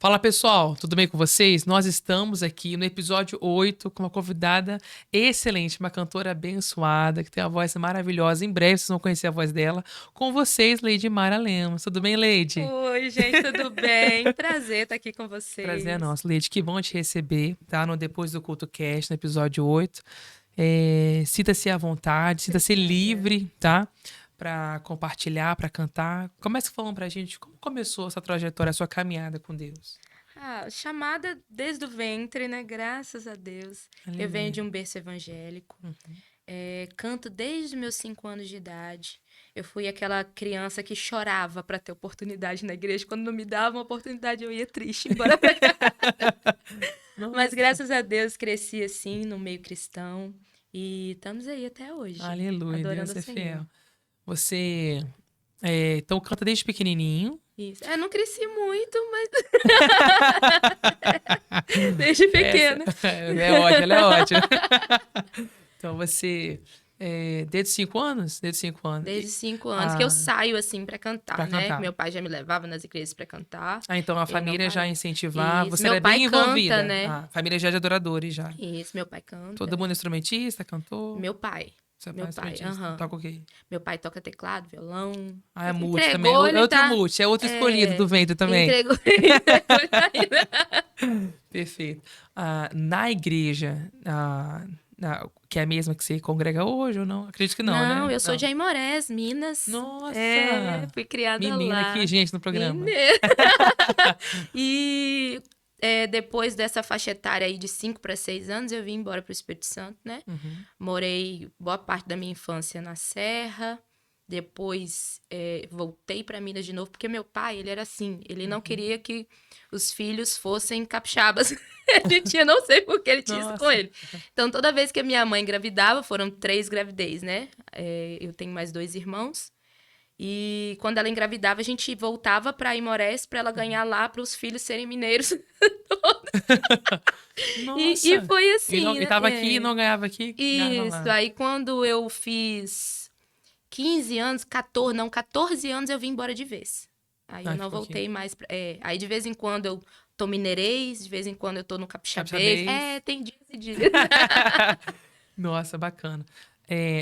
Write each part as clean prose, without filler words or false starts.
Fala pessoal, tudo bem com vocês? Nós estamos aqui no episódio 8 com uma convidada excelente, uma cantora abençoada, que tem uma voz maravilhosa. Em breve vocês vão conhecer a voz dela. Com vocês, Lady Mara Lemos. Tudo bem, Lady? Oi, gente, tudo bem? Prazer estar aqui com Prazer é vocês. nosso, Lady. Que bom te receber, tá? No Depois do Culto Cast, no episódio 8. Sinta-se à vontade, sinta-se Obrigada. livre, tá? Pra compartilhar, pra cantar. Comece falando pra gente como começou essa trajetória, a sua caminhada com Deus. Chamada desde o ventre, né? Graças a Deus. Eu venho de Aleluia. um berço evangélico. Canto desde meus 5 anos de idade. Eu fui aquela criança que chorava para ter oportunidade na igreja. Quando não me davam oportunidade, eu ia triste embora pra casa. Mas Nossa. graças a Deus cresci assim, no meio cristão. E estamos aí até hoje, Aleluia, adorando Deus o é Senhor. fiel. Você, então, canta desde pequenininho. Isso. Não cresci muito, mas desde Essa, pequena. ela é ótima, ela é ótima. Então, você, desde 5 anos? Desde 5 anos. Desde 5 anos que eu Ah, saio assim pra cantar, pra né? cantar. Meu pai já me levava nas igrejas pra cantar. Então, a Ele não família já parava. incentivava. Isso, Você meu era pai bem canta, envolvida. né? A família já é de adoradores, já. Isso, meu pai canta. Todo mundo instrumentista, cantor. Meu pai. Seu pai Meu é pai, instrumentista. aham. Toca o quê? Meu pai toca teclado, violão. Ah, é multi também. Entregou, É ele outro tá. multi, é outro escolhido do É, ventre também. entregou, entregou, ele tá indo. Perfeito. Na igreja, que é a mesma que você congrega hoje ou não? Acredito que não, Não, né? eu sou de Não. Aimorés, Minas. Nossa! Fui criada Menina aqui, lá. gente, no programa. Mineiro. E depois dessa faixa etária aí de 5 para 6 anos, eu vim embora para o Espírito Santo, né? Uhum. Morei boa parte da minha infância na Serra. Depois voltei para Minas de novo, porque meu pai, ele era assim, ele não queria que os filhos fossem capixabas. Ele tinha, não sei por que ele tinha isso com Nossa. ele. Então, toda vez que a minha mãe engravidava, foram 3 gravidez, né? Eu tenho mais 2 irmãos. E quando ela engravidava, a gente voltava para Imorés para ela ganhar lá para os filhos serem mineiros. E Nossa! foi E, não, assim, e né? tava aqui, não ganhava aqui, ganhava Isso. lá. Aí quando eu fiz 15 anos, 14, não, 14 anos eu vim embora de vez. Aí eu Ah, não ficou aqui. voltei mais. Aí de vez em quando eu tô mineirês, de vez em quando eu tô no capixabês. Capixabês. Tem dias e dias. Nossa, bacana.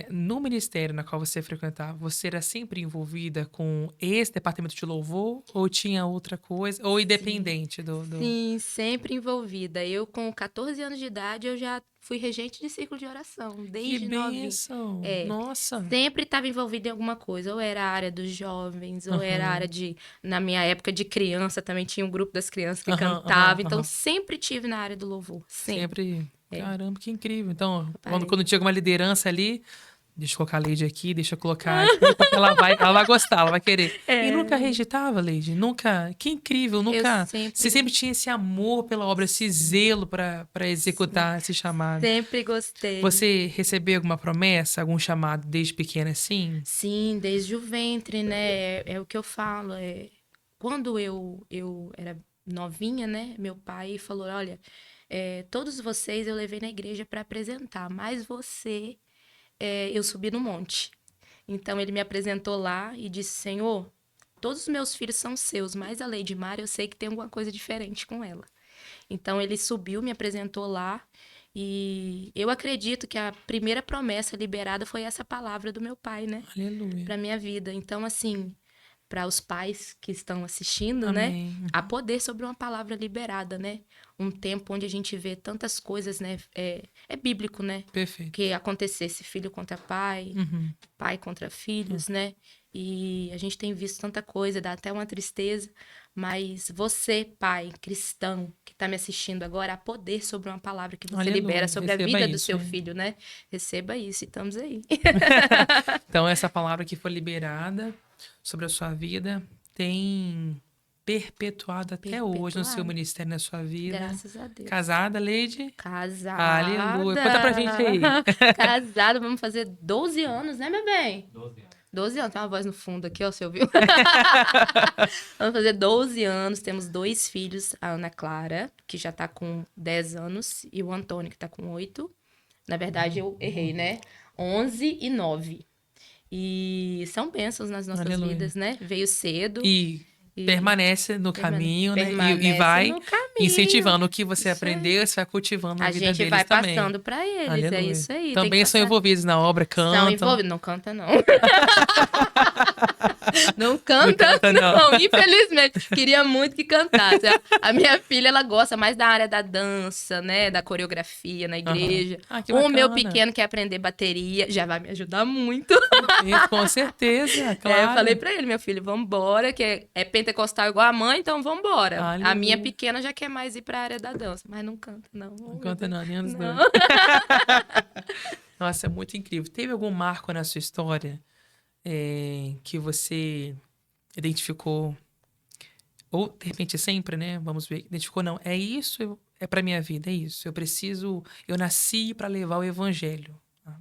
No ministério na qual você frequentava, você era sempre envolvida com esse departamento de louvor ou tinha outra coisa? Ou Sim. independente do... Sim, sempre envolvida. Eu, com 14 anos de idade, eu já fui regente de círculo de oração, Que desde novinha. bênção! É, Nossa! sempre estava envolvida em alguma coisa. Ou era a área dos jovens, ou era a área Aham, de... Na minha época de criança, também tinha um grupo das crianças que aham, aham, cantava. Então, aham. sempre tive na área do louvor. Sempre. Sempre. É, Caramba, que incrível. Então, quando, parei. quando tinha alguma liderança ali, deixa eu colocar a Lady aqui, deixa eu colocar aqui, porque ela vai gostar, ela vai querer. E nunca É, rejeitava, Lady? Nunca. Que incrível, eu nunca. Você sempre... sempre tinha esse amor pela obra, esse zelo para Sim, executar esse chamado. sempre gostei. Você recebeu alguma promessa, algum chamado desde pequena assim? Sim, desde o ventre, né? É o que eu falo. Quando eu era novinha, né? Meu pai falou: olha, todos vocês eu levei na igreja para apresentar, mas você, eu subi no monte. Então ele me apresentou lá e disse: Senhor, todos os meus filhos são seus, mas a Lady Mara eu sei que tem alguma coisa diferente com ela. Então ele subiu, me apresentou lá. E eu acredito que a primeira promessa liberada foi essa palavra do meu pai, né? Aleluia. Para minha vida. Então, assim, para os pais que estão assistindo, né? Amém. Há poder sobre uma palavra liberada, né? Um tempo onde a gente vê tantas coisas, né? É bíblico, né? Perfeito. Que acontecesse filho contra pai, Uhum. pai contra filhos, né? E a gente tem visto tanta coisa, dá até uma tristeza. Mas você, pai cristão, que está me assistindo agora, há poder sobre uma palavra que você libera Aleluia. sobre a Receba vida do isso, seu hein? filho, né? Receba isso e estamos aí. Então, essa palavra que foi liberada sobre a sua vida tem perpetuado até hoje no seu Perpetuado. ministério, na sua vida. Graças a Deus. Casada, Lady? Aleluia. Casada. Conta pra gente aí. Casada, vamos fazer 12 anos, né, meu bem? 12 anos, tem uma voz no fundo aqui, ó, você ouviu? Vamos fazer 12 anos, temos 2 filhos, a Ana Clara, que já tá com 10 anos, e o Antônio, que tá com 8. Na verdade, eu errei, né? 11 e 9. E são bênçãos nas nossas Aleluia. vidas, né? Veio cedo. E permanece no caminho, né? Permanece E vai no caminho. incentivando o que você Isso aí. aprendeu, você vai cultivando na A vida gente deles vai também. passando para eles, é Aleluia. isso aí. Também são envolvidos na obra, São cantam. envolvidos. Não canta, não. Não Não canta, canta, não. não. Infelizmente. Queria muito que cantasse. A minha filha, ela gosta mais da área da dança, né? Da coreografia na igreja. Ah, que O meu bacana. pequeno quer aprender bateria. Já vai me ajudar muito. Com certeza, claro. Eu falei pra ele, meu filho, vambora, que é pentecostal igual a mãe, então vambora. Aleluia. A minha pequena já quer mais ir pra área da dança, mas não canta, não. Não canta não, nem os Não. dois. Nossa, é muito incrível. Teve algum marco na sua história que você identificou, ou de repente sempre, né? Vamos ver, identificou, não, é isso, é pra minha vida, é isso. Eu nasci para levar o evangelho.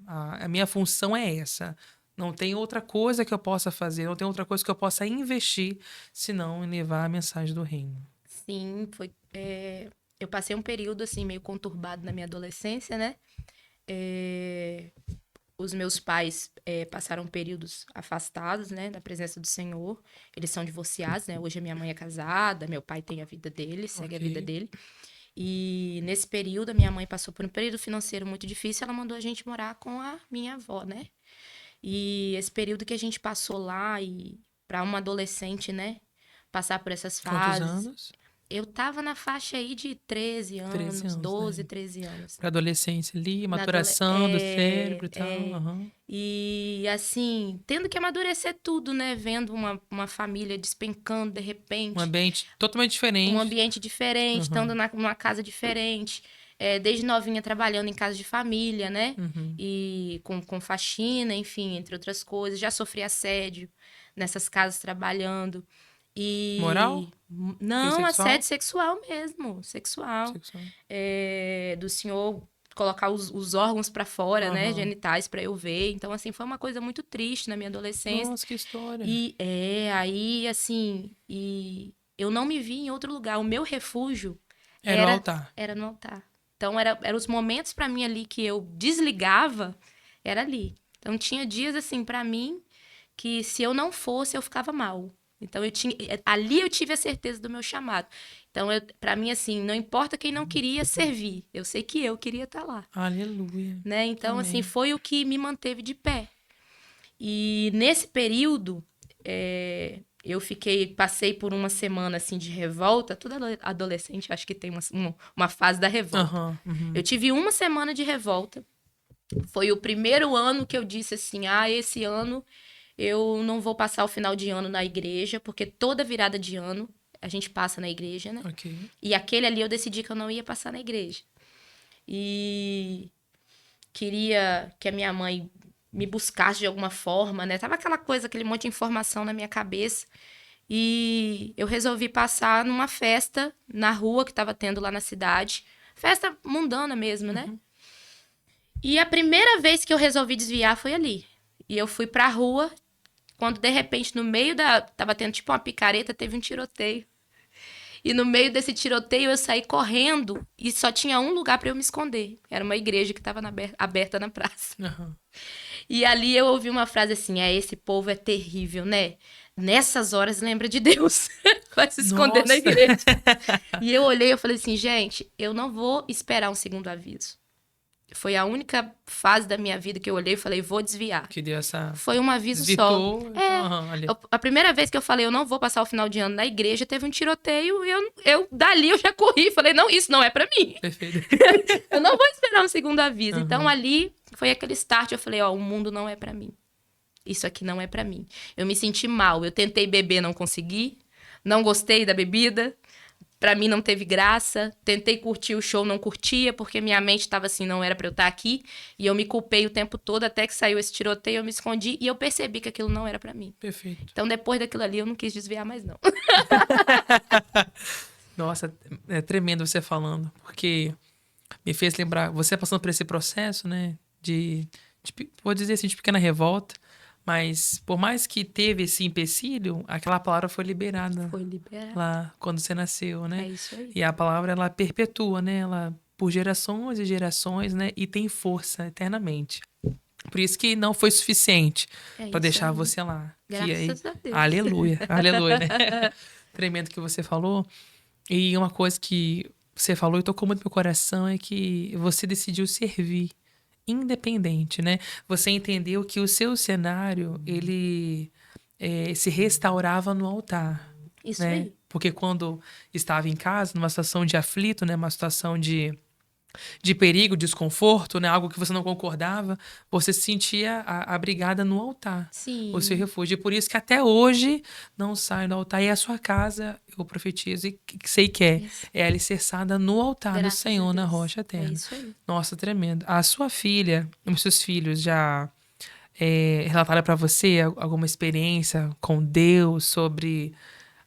A minha função é essa. Não tem outra coisa que eu possa fazer, não tem outra coisa que eu possa investir, senão em levar a mensagem do reino. Sim, foi. Eu passei um período assim meio conturbado na minha adolescência, né? Os meus pais passaram períodos afastados, né, da presença do Senhor. Eles são divorciados, né? Hoje a minha mãe é casada, meu pai tem a vida dele, segue a vida dele. E nesse período, a minha mãe passou por um período financeiro muito difícil, ela mandou a gente morar com a minha avó, né? E esse período que a gente passou lá, e para uma adolescente, né, passar por essas fases. Quantos anos? Eu tava na faixa aí de 13 anos, 13 anos, 12, né? 13 anos. Pra adolescência ali, maturação do cérebro e tal. E assim, tendo que amadurecer tudo, né? Vendo uma família despencando de repente. Um ambiente totalmente diferente. Um ambiente diferente, estando numa casa diferente. Desde novinha trabalhando em casa de família, né? E com faxina, enfim, entre outras coisas. Já sofri assédio nessas casas trabalhando. E... Moral? Não, Sexual? assédio sexual mesmo. Sexual. Do senhor colocar os órgãos pra fora, né? Genitais pra eu ver. Então, assim, foi uma coisa muito triste na minha adolescência. Nossa, que história. E aí, assim, e eu não me vi em outro lugar. O meu refúgio Era no altar. Era no altar. Então, eram os momentos pra mim ali que eu desligava, era ali. Então, tinha dias, assim, pra mim, que se eu não fosse, eu ficava mal. Então, ali eu tive a certeza do meu chamado. Então, pra mim, assim, não importa quem não queria servir. Eu sei que eu queria estar lá. Aleluia. Né? Então, Amém. assim, foi o que me manteve de pé. E nesse período, eu passei por uma semana, assim, de revolta. Todo adolescente, acho que tem uma fase da revolta. Eu tive uma semana de revolta. Foi o primeiro ano que eu disse assim, esse ano eu não vou passar o final de ano na igreja, porque toda virada de ano a gente passa na igreja, né? E aquele ali eu decidi que eu não ia passar na igreja. E queria que a minha mãe me buscasse de alguma forma, né? Tava aquela coisa, aquele monte de informação na minha cabeça. E eu resolvi passar numa festa na rua que tava tendo lá na cidade. Festa mundana mesmo, né? E a primeira vez que eu resolvi desviar foi ali. E eu fui pra rua, quando de repente no meio tava tendo tipo uma picareta, teve um tiroteio. E no meio desse tiroteio eu saí correndo e só tinha um lugar pra eu me esconder. Era uma igreja que tava aberta na praça. E ali eu ouvi uma frase assim, esse povo é terrível, né? Nessas horas lembra de Deus. Vai se esconder na igreja. E eu olhei e falei assim, gente, eu não vou esperar um segundo aviso. Foi a única fase da minha vida que eu olhei e falei, vou desviar. Que deu essa... Foi um aviso Desvirtou, só. então, A primeira vez que eu falei, eu não vou passar o final de ano na igreja, teve um tiroteio e dali eu já corri. Falei, não, isso não é pra mim. Perfeito. Eu não vou esperar um segundo aviso. Então ali foi aquele start, eu falei, o mundo não é pra mim. Isso aqui não é pra mim. Eu me senti mal, eu tentei beber, não consegui. Não gostei da bebida. Pra mim não teve graça. Tentei curtir o show, não curtia, porque minha mente estava assim, não era pra eu estar aqui. E eu me culpei o tempo todo, até que saiu esse tiroteio, eu me escondi e eu percebi que aquilo não era pra mim. Perfeito. Então, depois daquilo ali, eu não quis desviar mais, não. Nossa, é tremendo você falando, porque me fez lembrar, você passando por esse processo, né, vou dizer assim, de pequena revolta, mas por mais que teve esse empecilho, aquela palavra foi liberada. Foi liberada. Lá, quando você nasceu, né? É isso aí. E a palavra, ela perpetua, né? Ela, por gerações e gerações, né? E tem força eternamente. Por isso que não foi suficiente para deixar você lá. Graças a Deus. Aleluia, aleluia, né? tremendo que você falou. E uma coisa que você falou e tocou muito no meu coração é que você decidiu servir independente, né? Você entendeu que o seu cenário, ele se restaurava no altar, Isso né? aí. Porque quando estava em casa, numa situação de aflito, né? Uma situação de perigo, desconforto, né? Algo que você não concordava, você se sentia abrigada no altar, o seu Sim. refúgio. E por isso que até hoje não sai do altar. E a sua casa, eu profetizo e sei que Isso. é alicerçada no altar do Graças a Senhor, na Deus. rocha É eterna. isso aí. Nossa, tremendo. A sua filha, os seus filhos já relataram para você alguma experiência com Deus sobre...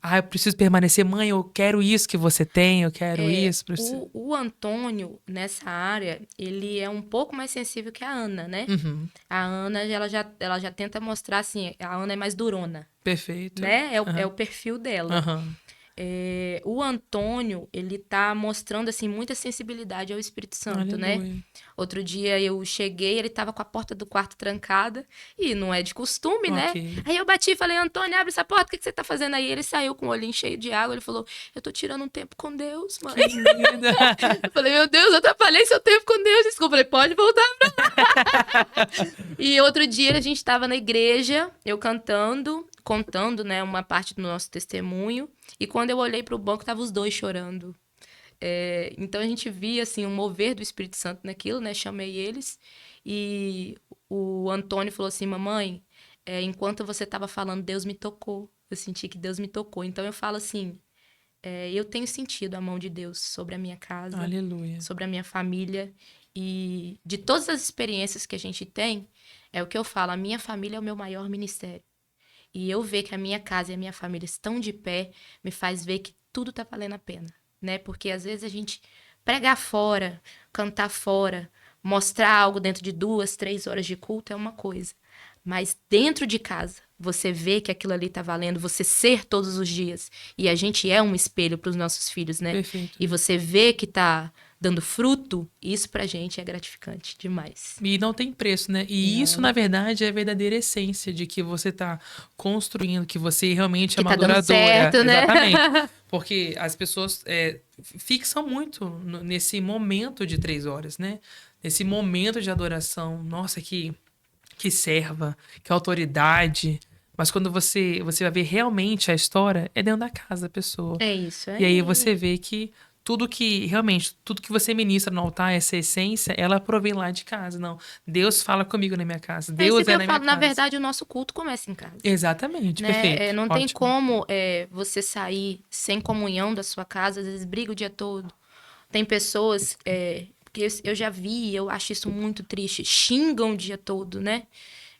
Ah, eu preciso permanecer, mãe, eu quero isso que você tem, eu quero isso. O Antônio, nessa área, ele é um pouco mais sensível que a Ana, né? Uhum, A Ana, ela já tenta mostrar assim, a Ana é mais durona, perfeito. né? É o Aham, perfil dela. aham. O Antônio, ele tá mostrando, assim, muita sensibilidade ao Espírito Santo, né? Aleluia. Outro dia eu cheguei, ele tava com a porta do quarto trancada, e não é de costume, né? Ok. Aí eu bati e falei, Antônio, abre essa porta, o que que você tá fazendo aí? Ele saiu com o olhinho cheio de água, ele falou, eu tô tirando um tempo com Deus, mãe. Que linda. Eu falei, meu Deus, eu atrapalhei seu tempo com Deus, desculpa. Eu falei, pode voltar. E outro dia a gente tava na igreja, eu cantando, contando, né, uma parte do nosso testemunho, e quando eu olhei pro banco, tava os dois chorando. Então a gente via assim um mover do Espírito Santo naquilo, né? Chamei eles e o Antônio falou assim, mamãe, enquanto você estava falando, Deus me tocou. Eu senti que Deus me tocou. Então eu falo assim, eu tenho sentido a mão de Deus sobre a minha casa, Aleluia. sobre a minha família e de todas as experiências que a gente tem, é o que eu falo, a minha família é o meu maior ministério. E eu ver que a minha casa e a minha família estão de pé, me faz ver que tudo tá valendo a pena, né? Porque às vezes a gente pregar fora, cantar fora, mostrar algo dentro de 2, 3 horas de culto é uma coisa. Mas dentro de casa, você vê que aquilo ali tá valendo, você ser todos os dias. E a gente é um espelho para os nossos filhos, né? Perfeito. E você vê que tá dando fruto, isso pra gente é gratificante demais. E não tem preço, né? E isso, na verdade, é a verdadeira essência de que você tá construindo, que você realmente é Que uma tá dando adoradora. certo, né? Exatamente. Porque as pessoas fixam muito nesse momento de 3 horas, né? Nesse momento de adoração. Nossa, que serva, que autoridade. Mas quando você vai ver realmente a história, é dentro da casa da pessoa. É isso E aí aí. você vê que tudo que você ministra no altar, essa essência, ela provém lá de casa. Não, Deus fala comigo na minha casa. É isso Deus que é eu na minha falo, na casa. verdade, o nosso culto começa em casa. Exatamente, Né? perfeito. Não tem Ótimo. como você sair sem comunhão da sua casa, às vezes briga o dia todo. Tem pessoas que eu já vi, eu acho isso muito triste, xingam o dia todo, né?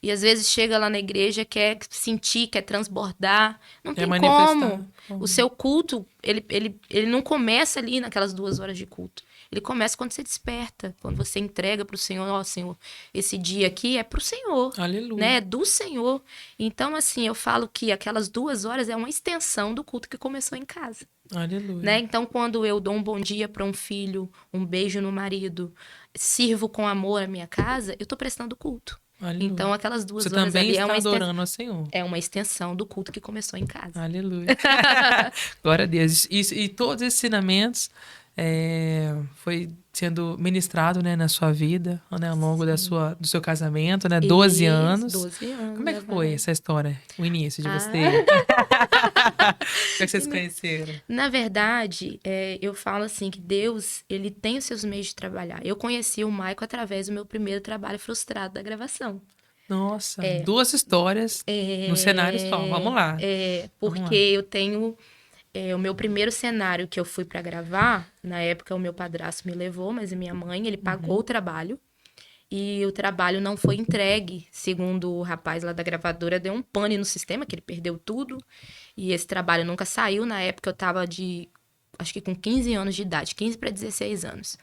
E às vezes chega lá na igreja, quer sentir, quer transbordar. Não Quer tem manifestar. como. O seu culto, ele não começa ali naquelas 2 horas de culto. Ele começa quando você desperta, quando você entrega para o Senhor, ó, Senhor, esse dia aqui é para o Senhor, Aleluia. né? É do Senhor. Então, assim, eu falo que aquelas 2 horas é uma extensão do culto que começou em casa. Aleluia. Né? Então, quando eu dou um bom dia para um filho, um beijo no marido, sirvo com amor a minha casa, eu estou prestando culto. Aleluia. Então, aquelas Você 2 horas também ali está adorando ao Senhor. é uma extensão do culto que começou em casa. Aleluia. Glória a Deus. E todos esses ensinamentos foi sendo ministrado, né, na sua vida, né, ao longo do seu casamento, né? 12 anos. 12 anos. Como é que foi essa história? O início de você? Como é que vocês se conheceram? Na verdade, eu falo assim que Deus, ele tem os seus meios de trabalhar. Eu conheci o Maico através do meu primeiro trabalho frustrado da gravação. Nossa, 2 histórias no cenário só. Vamos lá. Porque eu tenho o meu primeiro cenário que eu fui para gravar. Na época, o meu padrasto me levou, mas a minha mãe, ele pagou o trabalho. E o trabalho não foi entregue, segundo o rapaz lá da gravadora, deu um pane no sistema, que ele perdeu tudo. E esse trabalho nunca saiu. Na época eu tava acho que com 15 anos de idade, 15 para 16 anos.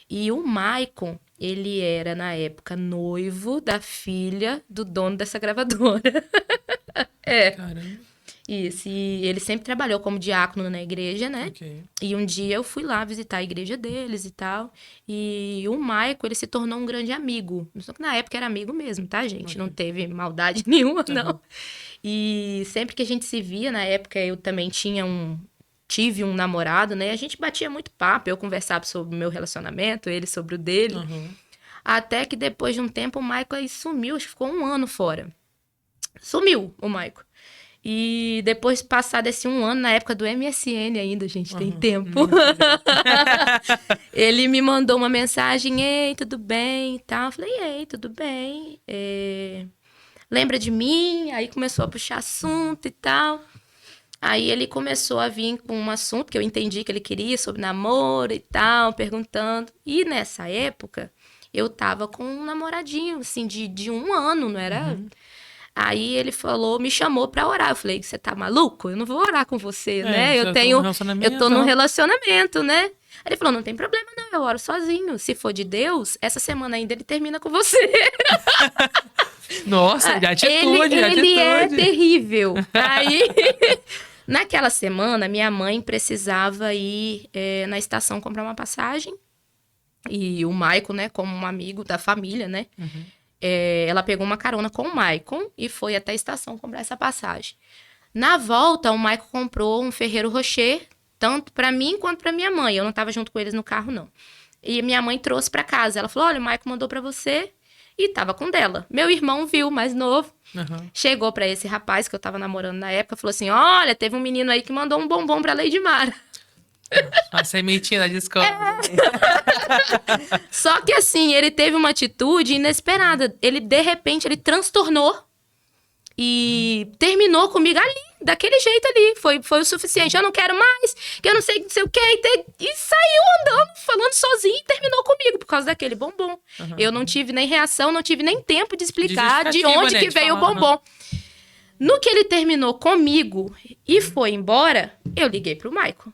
E o Maicon, ele era, na época, noivo da filha do dono dessa gravadora. Caramba. Isso, e ele sempre trabalhou como diácono na igreja, né? Ok. E um dia eu fui lá visitar a igreja deles e tal. E o Maico, ele se tornou um grande amigo. Só que na época era amigo mesmo, tá, gente? Não teve maldade nenhuma, não. E sempre que a gente se via, na época eu também tive um namorado, né? A gente batia muito papo, eu conversava sobre o meu relacionamento, ele sobre o dele. Uhum. Até que depois de um tempo o Maico aí sumiu, acho que ficou 1 ano fora. Sumiu o Maico. E depois, passado esse 1 ano, na época do MSN ainda, gente, tem tempo. Ele me mandou uma mensagem, ei, tudo bem e tal. Eu falei, ei, tudo bem. Lembra de mim? Aí começou a puxar assunto e tal. Aí ele começou a vir com um assunto que eu entendi que ele queria, sobre namoro e tal, perguntando. E nessa época, eu tava com um namoradinho, assim, de 1 ano, não era... Aí ele falou, me chamou pra orar. Eu falei, você tá maluco? Eu não vou orar com você, né? Eu tô num relacionamento, né? Aí ele falou, não tem problema não, eu oro sozinho. Se for de Deus, essa semana ainda ele termina com você. Nossa, de atitude, ele é terrível. Aí, naquela semana, minha mãe precisava ir na estação comprar uma passagem. E o Maicon, né, como um amigo da família, né? Ela pegou uma carona com o Maicon e foi até a estação comprar essa passagem. Na volta, o Maicon comprou um Ferrero Rocher, tanto para mim quanto para minha mãe. Eu não estava junto com eles no carro, não. E minha mãe trouxe para casa. Ela falou, olha, o Maicon mandou para você. E tava com dela. Meu irmão viu, mais novo. Chegou para esse rapaz que eu tava namorando na época, falou assim, olha, teve um menino aí que mandou um bombom pra Lady Mara. A sementinha da discórdia. Só que assim, ele teve uma atitude inesperada. Ele, de repente, ele transtornou e terminou comigo ali, daquele jeito ali. Foi o suficiente. Eu não quero mais, que eu não sei o que. E saiu andando, falando sozinho e terminou comigo por causa daquele bombom. Eu não tive nem reação, não tive nem tempo de explicar de onde que veio o bombom. No que ele terminou comigo e foi embora, eu liguei pro Maicon.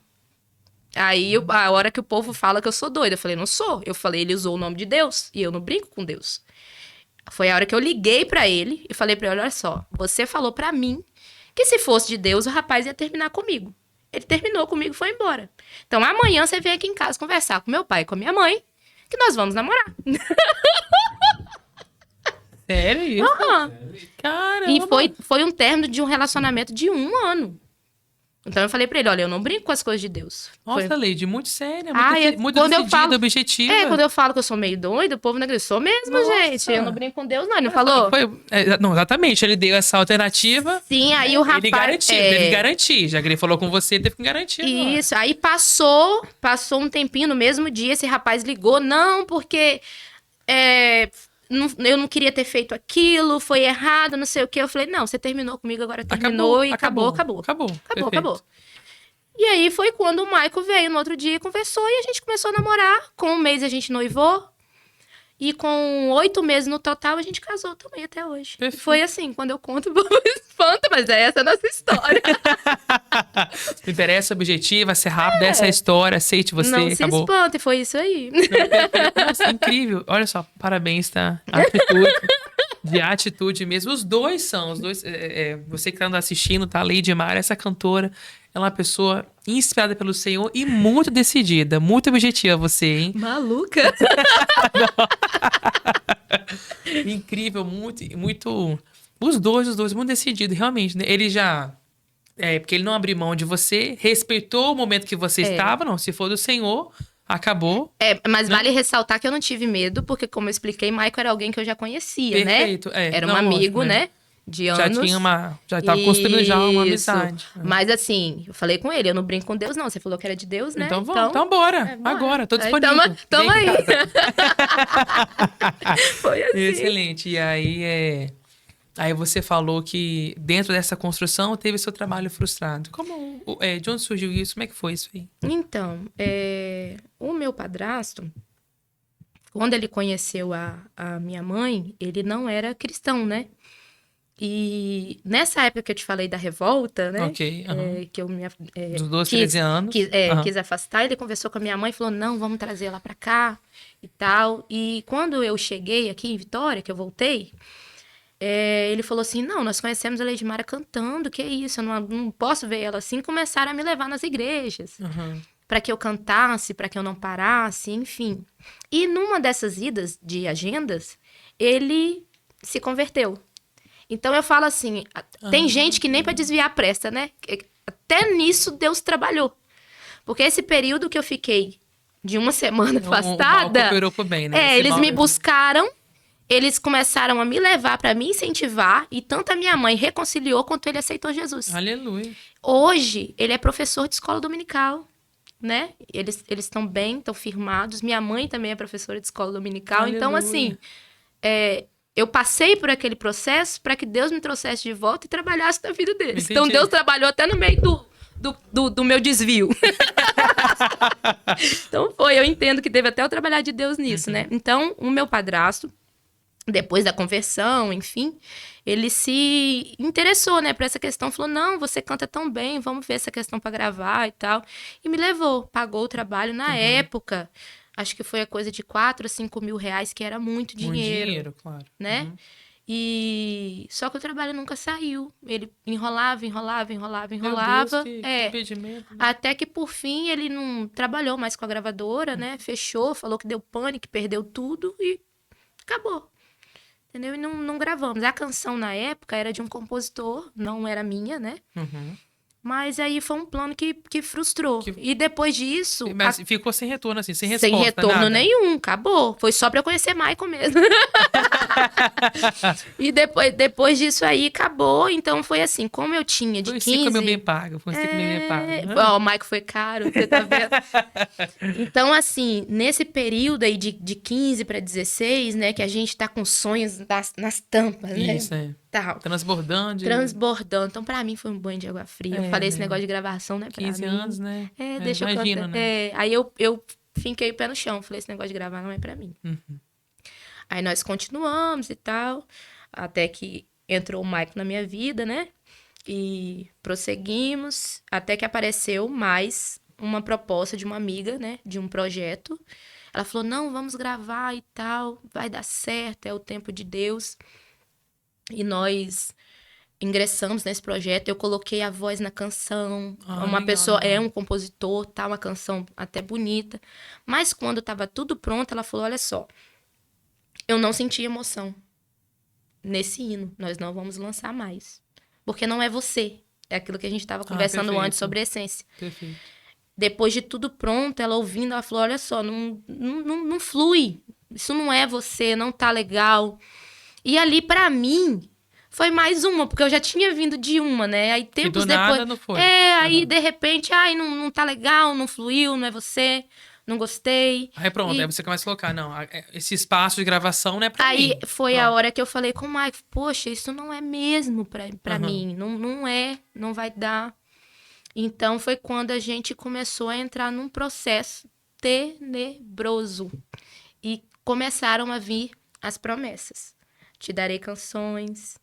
Aí, a hora que o povo fala que eu sou doida, eu falei, não sou. Eu falei, ele usou o nome de Deus e eu não brinco com Deus. Foi a hora que eu liguei pra ele e falei pra ele, olha só, você falou pra mim que se fosse de Deus, o rapaz ia terminar comigo. Ele terminou comigo e foi embora. Então, amanhã você vem aqui em casa conversar com meu pai e com a minha mãe, que nós vamos namorar. Sério isso? Caramba! E foi um término de um relacionamento de 1 ano. Então eu falei pra ele, olha, eu não brinco com as coisas de Deus. Nossa, Lady, muito séria, muito quando decidida, eu falo, objetiva. Quando eu falo que eu sou meio doida, o povo não acredita. Sou mesmo, gente. Eu não brinco com Deus, não. Ele não falou? Não, exatamente. Ele deu essa alternativa. Sim, aí o rapaz... Ele garantiu, teve que garantir. Já que ele falou com você, teve que garantir. Isso, aí passou um tempinho, no mesmo dia, esse rapaz ligou. Não, porque... eu não queria ter feito aquilo, foi errado, não sei o quê. Eu falei, não, você terminou comigo, agora terminou e acabou. E aí foi quando o Maicon veio no outro dia e conversou e a gente começou a namorar. Com 1 mês a gente noivou e com 8 meses no total a gente casou também até hoje. Perfeito. Foi assim, quando eu conto, o povo espanta, mas essa é a nossa história. Não interessa o objetivo, ser rápido, essa é a história, aceite você, não acabou. Se espanta, e foi isso aí. Nossa, incrível. Olha só, parabéns, tá? De atitude mesmo. Os dois são, você que tá assistindo, tá? Lady Mara, essa cantora, ela é uma pessoa inspirada pelo Senhor e muito decidida, muito objetiva você, hein? Maluca. Incrível, muito... Os dois, muito decididos, realmente, né? Ele já... porque ele não abriu mão de você, respeitou o momento que você estava, não, se for do Senhor... Acabou. Mas vale ressaltar que eu não tive medo, porque, como eu expliquei, Maicon era alguém que eu já conhecia, Perfeito, né? Era um amigo, lógico, né? De anos. Já tava construindo já uma amizade. Mas assim, eu falei com ele, eu não brinco com Deus, não. Você falou que era de Deus, né? Então vamos, então bora. Agora, tô disponível. Tamo aí. Foi assim. Excelente. E aí, aí você falou que dentro dessa construção teve seu trabalho frustrado. De onde surgiu isso? Como é que foi isso aí? Então, o meu padrasto, quando ele conheceu a minha mãe, ele não era cristão, né? E nessa época que eu te falei da revolta, né? Ok. Que eu dos 12, 13 anos. Quis afastar, ele conversou com a minha mãe e falou, não, vamos trazer ela pra cá e tal. E quando eu cheguei aqui em Vitória, que eu voltei, ele falou assim, não, nós conhecemos a Leidmara cantando, que é isso, eu não posso ver ela assim. Começaram a me levar nas igrejas, para que eu cantasse, para que eu não parasse, enfim. E numa dessas idas de agendas, ele se converteu. Então eu falo assim, tem gente que nem para desviar presta, né? Até nisso Deus trabalhou. Porque esse período que eu fiquei de uma semana afastada, cooperou pro bem, né? eles me buscaram, eles começaram a me levar para me incentivar, e tanto a minha mãe reconciliou quanto ele aceitou Jesus. Aleluia. Hoje, ele é professor de escola dominical, né? Eles estão bem, estão firmados. Minha mãe também é professora de escola dominical. Aleluia. Então, assim, eu passei por aquele processo para que Deus me trouxesse de volta e trabalhasse na vida deles. Entendi. Então, Deus trabalhou até no meio do meu desvio. Então, eu entendo que teve até o trabalhar de Deus nisso, né? Então, o meu padrasto, depois da conversão, enfim, ele se interessou, né, por essa questão. Falou, não, você canta tão bem, vamos ver essa questão para gravar e tal. E me levou, pagou o trabalho na época. Acho que foi a coisa de 4 a 5 mil reais, que era muito dinheiro. Muito dinheiro, claro. Né? E só que o trabalho nunca saiu. Ele enrolava. Meu Deus, que impedimento, né? Até que, por fim, ele não trabalhou mais com a gravadora, né? Fechou, falou que deu pânico, perdeu tudo e acabou. Entendeu? E não gravamos. A canção, na época, era de um compositor, não era minha, né? Mas aí foi um plano que frustrou. E depois disso... Mas ficou sem retorno, assim, sem resposta, sem retorno nada. nenhum, acabou. Foi só pra eu conhecer Michael mesmo. E depois disso aí, acabou. Então foi assim, como eu tinha de Foi 15... 5 mil bem pago, foi 5 mil bem pago. Ó, o Michael foi caro, você tá vendo? Então, assim, nesse período aí de 15 pra 16, né, que a gente tá com sonhos nas tampas, né? Isso, é. Tal. Transbordando. Transbordando. Então, pra mim, foi um banho de água fria. Eu falei, esse né? negócio de gravação, né? 15 anos, né? Deixa eu imagino, cantar. né? Aí eu finquei o pé no chão. Falei, esse negócio de gravar não é pra mim. Aí nós continuamos e tal. Até que entrou o Michael na minha vida, né? E prosseguimos. Até que apareceu mais uma proposta de uma amiga, né? De um projeto. Ela falou, não, vamos gravar e tal. Vai dar certo, é o tempo de Deus. E nós ingressamos nesse projeto, eu coloquei a voz na canção, uma legal, pessoa, legal. um compositor, tá, uma canção até bonita. Mas quando estava tudo pronto, ela falou, olha só, eu não senti emoção nesse hino, nós não vamos lançar mais. Porque não é você, é aquilo que a gente estava conversando perfeito. antes sobre a essência. Perfeito. Depois de tudo pronto, ela ouvindo, ela falou, olha só, não flui, isso não é você, não tá legal. E ali, pra mim, foi mais uma, porque eu já tinha vindo de uma, né? Aí tempos do depois... nada não foi. Aí de repente, não tá legal, não fluiu, não é você, não gostei. Aí pronto, aí você começa a colocar, não, esse espaço de gravação não é pra mim. Aí foi Pronto. a hora que eu falei com o Mike, poxa, isso não é mesmo pra mim, não é, não vai dar. Então foi quando a gente começou a entrar num processo tenebroso. E começaram a vir as promessas. Te darei canções,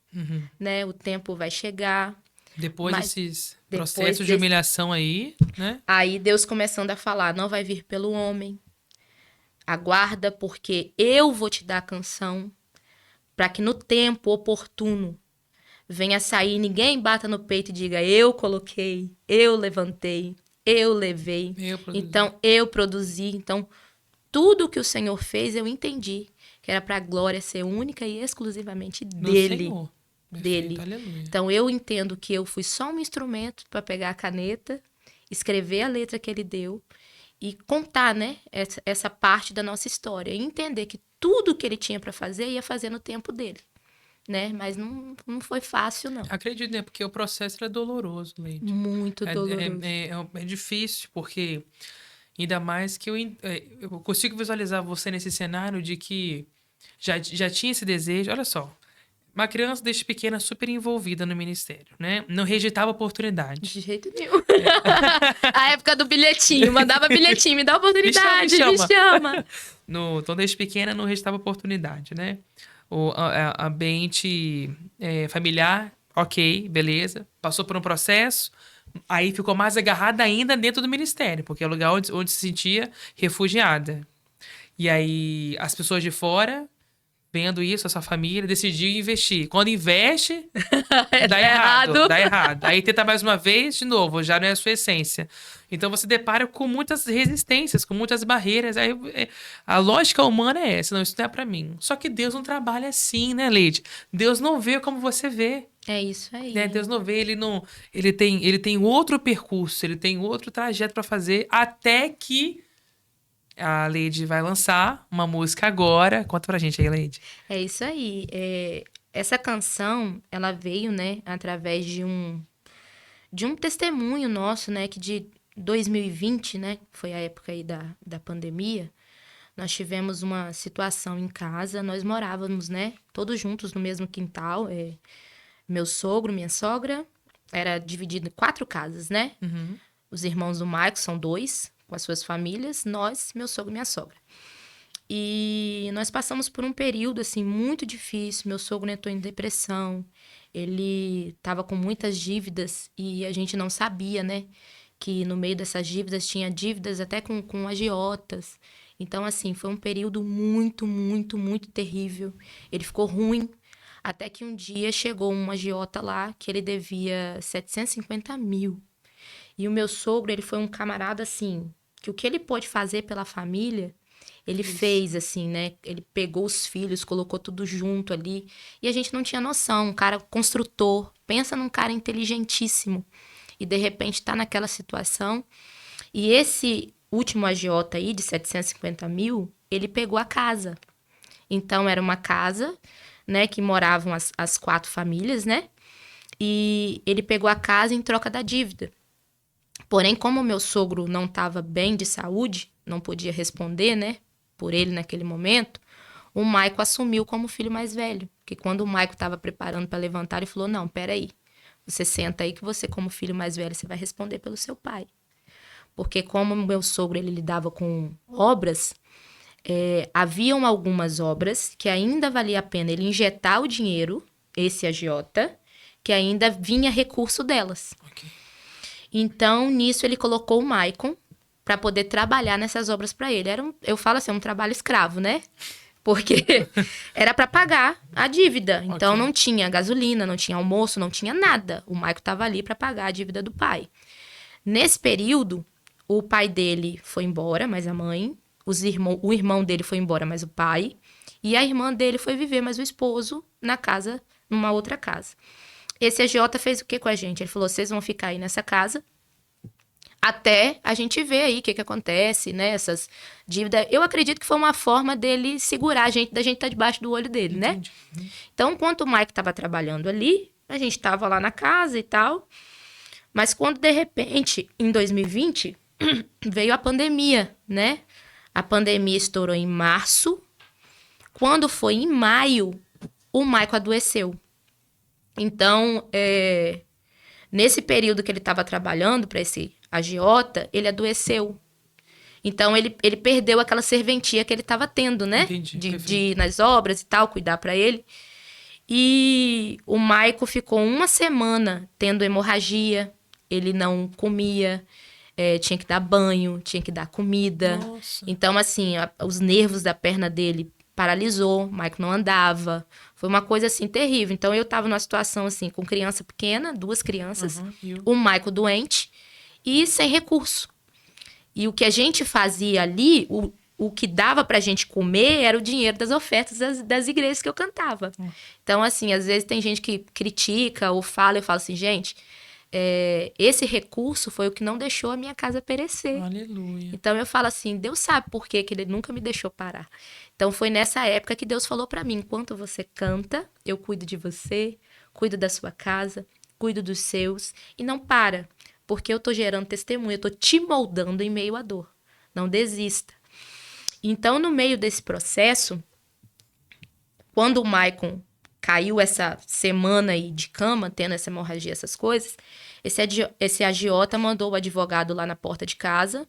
né? O tempo vai chegar. Depois Mas desses depois processos de humilhação aí, né? Aí Deus começando a falar, não vai vir pelo homem. Aguarda, porque eu vou te dar a canção, para que no tempo oportuno venha sair, ninguém bata no peito e diga, eu coloquei, eu levantei, eu levei. Então, eu produzi. Então, tudo que o Senhor fez, eu entendi que era para a glória ser única e exclusivamente dele. Senhor. Dele. Perfeito, aleluia. Então, eu entendo que eu fui só um instrumento para pegar a caneta, escrever a letra que ele deu e contar, né, essa parte da nossa história. E entender que tudo que ele tinha para fazer, ia fazer no tempo dele. Né? Mas não foi fácil, não. Acredito, né? Porque o processo é doloroso, Leide. Muito doloroso. É difícil, porque ainda mais que eu consigo visualizar você nesse cenário de que já tinha esse desejo. Olha só, uma criança desde pequena super envolvida no ministério, né? Não rejeitava oportunidade. De jeito nenhum. A época do bilhetinho, mandava bilhetinho, me dá oportunidade, me chama. Então, desde pequena não rejeitava oportunidade, né? O ambiente familiar, ok, beleza. Passou por um processo, aí ficou mais agarrada ainda dentro do ministério, porque é o lugar onde se sentia refugiada. E aí as pessoas de fora vendo isso, a sua família, decidiu investir. Quando investe, dá errado. errado, dá errado. Aí tenta mais uma vez, de novo, já não é a sua essência. Então você depara com muitas resistências, com muitas barreiras. Aí a lógica humana é essa, não, isso não é pra mim. Só que Deus não trabalha assim, né, Leide? Deus não vê como você vê. É isso aí. Né? Deus não vê, ele não, ele tem outro percurso, ele tem outro trajeto pra fazer até que a Leide vai lançar uma música agora. Conta pra gente aí, Leide. É isso aí. Essa canção, ela veio, né, através de um testemunho nosso, né, que de 2020, né, foi a época aí da pandemia, nós tivemos uma situação em casa, nós morávamos, né, todos juntos no mesmo quintal, meu sogro, minha sogra, era dividido em 4 casas, né? Os irmãos do Maico são 2, com as suas famílias, nós, meu sogro e minha sogra. E nós passamos por um período, assim, muito difícil. Meu sogro entrou em depressão, ele estava com muitas dívidas e a gente não sabia, né? Que no meio dessas dívidas tinha dívidas até com agiotas. Então, assim, foi um período muito, muito, muito terrível. Ele ficou ruim, até que um dia chegou um agiota lá que ele devia 750 mil. E o meu sogro, ele foi um camarada, assim, que o que ele pôde fazer pela família, ele fez, assim, né? Ele pegou os filhos, colocou tudo junto ali. E a gente não tinha noção. Um cara construtor. Pensa num cara inteligentíssimo. E, de repente, tá naquela situação. E esse último agiota aí, de 750 mil, ele pegou a casa. Então, era uma casa, né? Que moravam as 4 famílias, né? E ele pegou a casa em troca da dívida. Porém, como o meu sogro não estava bem de saúde, não podia responder, né? Por ele naquele momento, o Maico assumiu como filho mais velho. Que quando o Maico estava preparando para levantar, ele falou, não, peraí, você senta aí que você, como filho mais velho, você vai responder pelo seu pai. Porque como o meu sogro, ele lidava com obras, haviam algumas obras que ainda valia a pena ele injetar o dinheiro, esse agiota, que ainda vinha recurso delas. Ok. Então, nisso, ele colocou o Maicon para poder trabalhar nessas obras para ele. Eu falo assim, um trabalho escravo, né? Porque era para pagar a dívida. Então, Ok. não tinha gasolina, não tinha almoço, não tinha nada. O Maicon estava ali para pagar a dívida do pai. Nesse período, o pai dele foi embora, mas a mãe. O irmão dele foi embora, mas o pai. E a irmã dele foi viver, mas o esposo, na casa, numa outra casa. Esse agiota fez o que com a gente? Ele falou, vocês vão ficar aí nessa casa até a gente ver aí o que acontece, né? Essas dívidas. Eu acredito que foi uma forma dele segurar a gente, da gente estar debaixo do olho dele, né? Entendi. Então, enquanto o Mike estava trabalhando ali, a gente estava lá na casa e tal. Mas quando, de repente, em 2020, veio a pandemia, né? A pandemia estourou em março. Quando foi em maio, o Mike adoeceu. Então, nesse período que ele estava trabalhando para esse agiota, ele adoeceu. Então, ele perdeu aquela serventia que ele estava tendo, né? Entendi, De ir nas obras e tal, cuidar para ele. E o Maico ficou 1 semana tendo hemorragia. Ele não comia, tinha que dar banho, tinha que dar comida. Nossa. Então, assim, os nervos da perna dele paralisou, o Maico não andava. Foi uma coisa, assim, terrível. Então, eu tava numa situação, assim, com criança pequena, 2 crianças, o Maico doente e sem recurso. E o que a gente fazia ali, o que dava pra gente comer era o dinheiro das ofertas das igrejas que eu cantava. Então, assim, às vezes tem gente que critica ou fala, eu falo assim, gente, esse recurso foi o que não deixou a minha casa perecer. Aleluia. Então, eu falo assim, Deus sabe por que ele nunca me deixou parar. Então, foi nessa época que Deus falou pra mim, enquanto você canta, eu cuido de você, cuido da sua casa, cuido dos seus, e não para, porque eu tô gerando testemunho, eu tô te moldando em meio à dor. Não desista. Então, no meio desse processo, quando o Maicon caiu essa semana aí de cama, tendo essa hemorragia, essas coisas, esse agiota mandou o advogado lá na porta de casa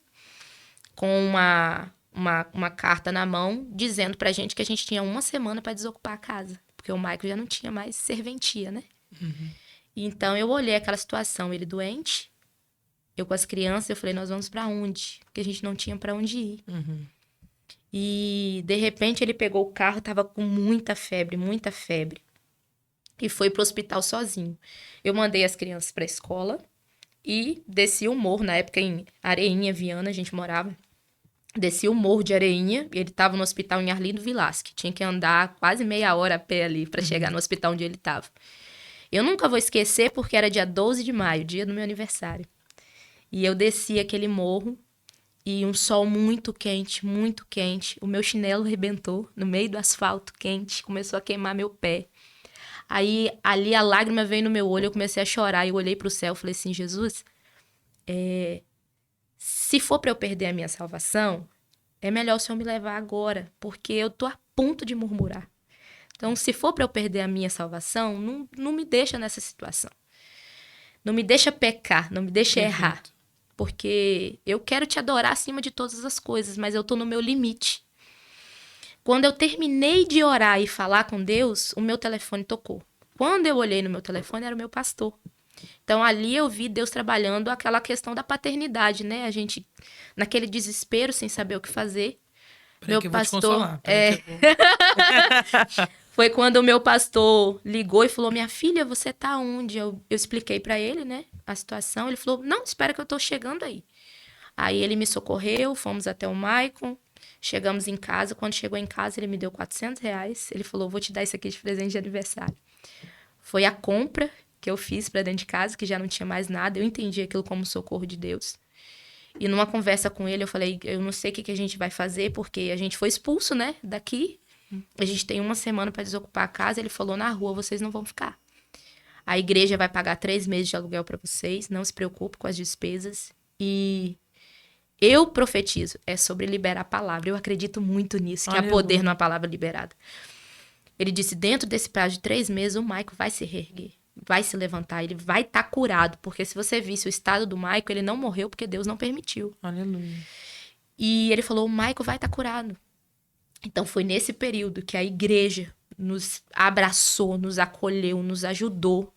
com uma carta na mão, dizendo pra gente que a gente tinha 1 semana para desocupar a casa, porque o Maicon já não tinha mais serventia, né? Então, eu olhei aquela situação, ele doente, eu com as crianças, eu falei, nós vamos pra onde? Porque a gente não tinha pra onde ir. E de repente ele pegou o carro, tava com muita febre, e foi pro hospital sozinho. Eu mandei as crianças pra escola e desci o morro, na época em Areinha, Viana, a gente morava. Desci o morro de Areinha, e ele tava no hospital em Arlindo Vilasque. Tinha que andar quase meia hora a pé ali pra chegar no hospital onde ele tava. Eu nunca vou esquecer porque era dia 12 de maio, dia do meu aniversário. E eu desci aquele morro e um sol muito quente, muito quente. O meu chinelo rebentou no meio do asfalto quente, começou a queimar meu pé. Aí ali a lágrima veio no meu olho, eu comecei a chorar. Eu olhei pro céu e falei assim: Jesus, se for pra eu perder a minha salvação, é melhor o Senhor me levar agora, porque eu tô a ponto de murmurar. Então, se for pra eu perder a minha salvação, não me deixa nessa situação. Não me deixa pecar, não me deixa errar. Perfeito. Porque eu quero te adorar acima de todas as coisas, mas eu tô no meu limite. Quando eu terminei de orar e falar com Deus, o meu telefone tocou. Quando eu olhei no meu telefone, era o meu pastor. Então, ali eu vi Deus trabalhando aquela questão da paternidade, né? A gente, naquele desespero, sem saber o que fazer. Peraí Meu que eu vou te pastor, consolar. Peraí que eu vou... foi quando o meu pastor ligou e falou: Minha filha, você tá onde? Eu expliquei pra ele, né, a situação. Ele falou: Não, espera que eu tô chegando aí. Aí ele me socorreu, fomos até o Maicon, chegamos em casa. Quando chegou em casa, ele me deu R$ 400. Ele falou: Vou te dar isso aqui de presente de aniversário. Foi a compra que eu fiz pra dentro de casa, que já não tinha mais nada. Eu entendi aquilo como socorro de Deus. E numa conversa com ele, eu falei: Eu não sei o que a gente vai fazer, porque a gente foi expulso, né, daqui. A gente tem uma semana para desocupar a casa. Ele falou: Na rua vocês não vão ficar. A igreja vai pagar 3 meses de aluguel para vocês. Não se preocupe com as despesas. E eu profetizo. É sobre liberar a palavra. Eu acredito muito nisso, que há poder Aleluia. numa palavra liberada. Ele disse: Dentro desse prazo de 3 meses, o Maico vai se reerguer. Vai se levantar. Ele vai estar curado. Porque se você visse o estado do Maico, ele não morreu porque Deus não permitiu. Aleluia. E ele falou: O Maico vai estar curado. Então foi nesse período que a igreja nos abraçou, nos acolheu, nos ajudou.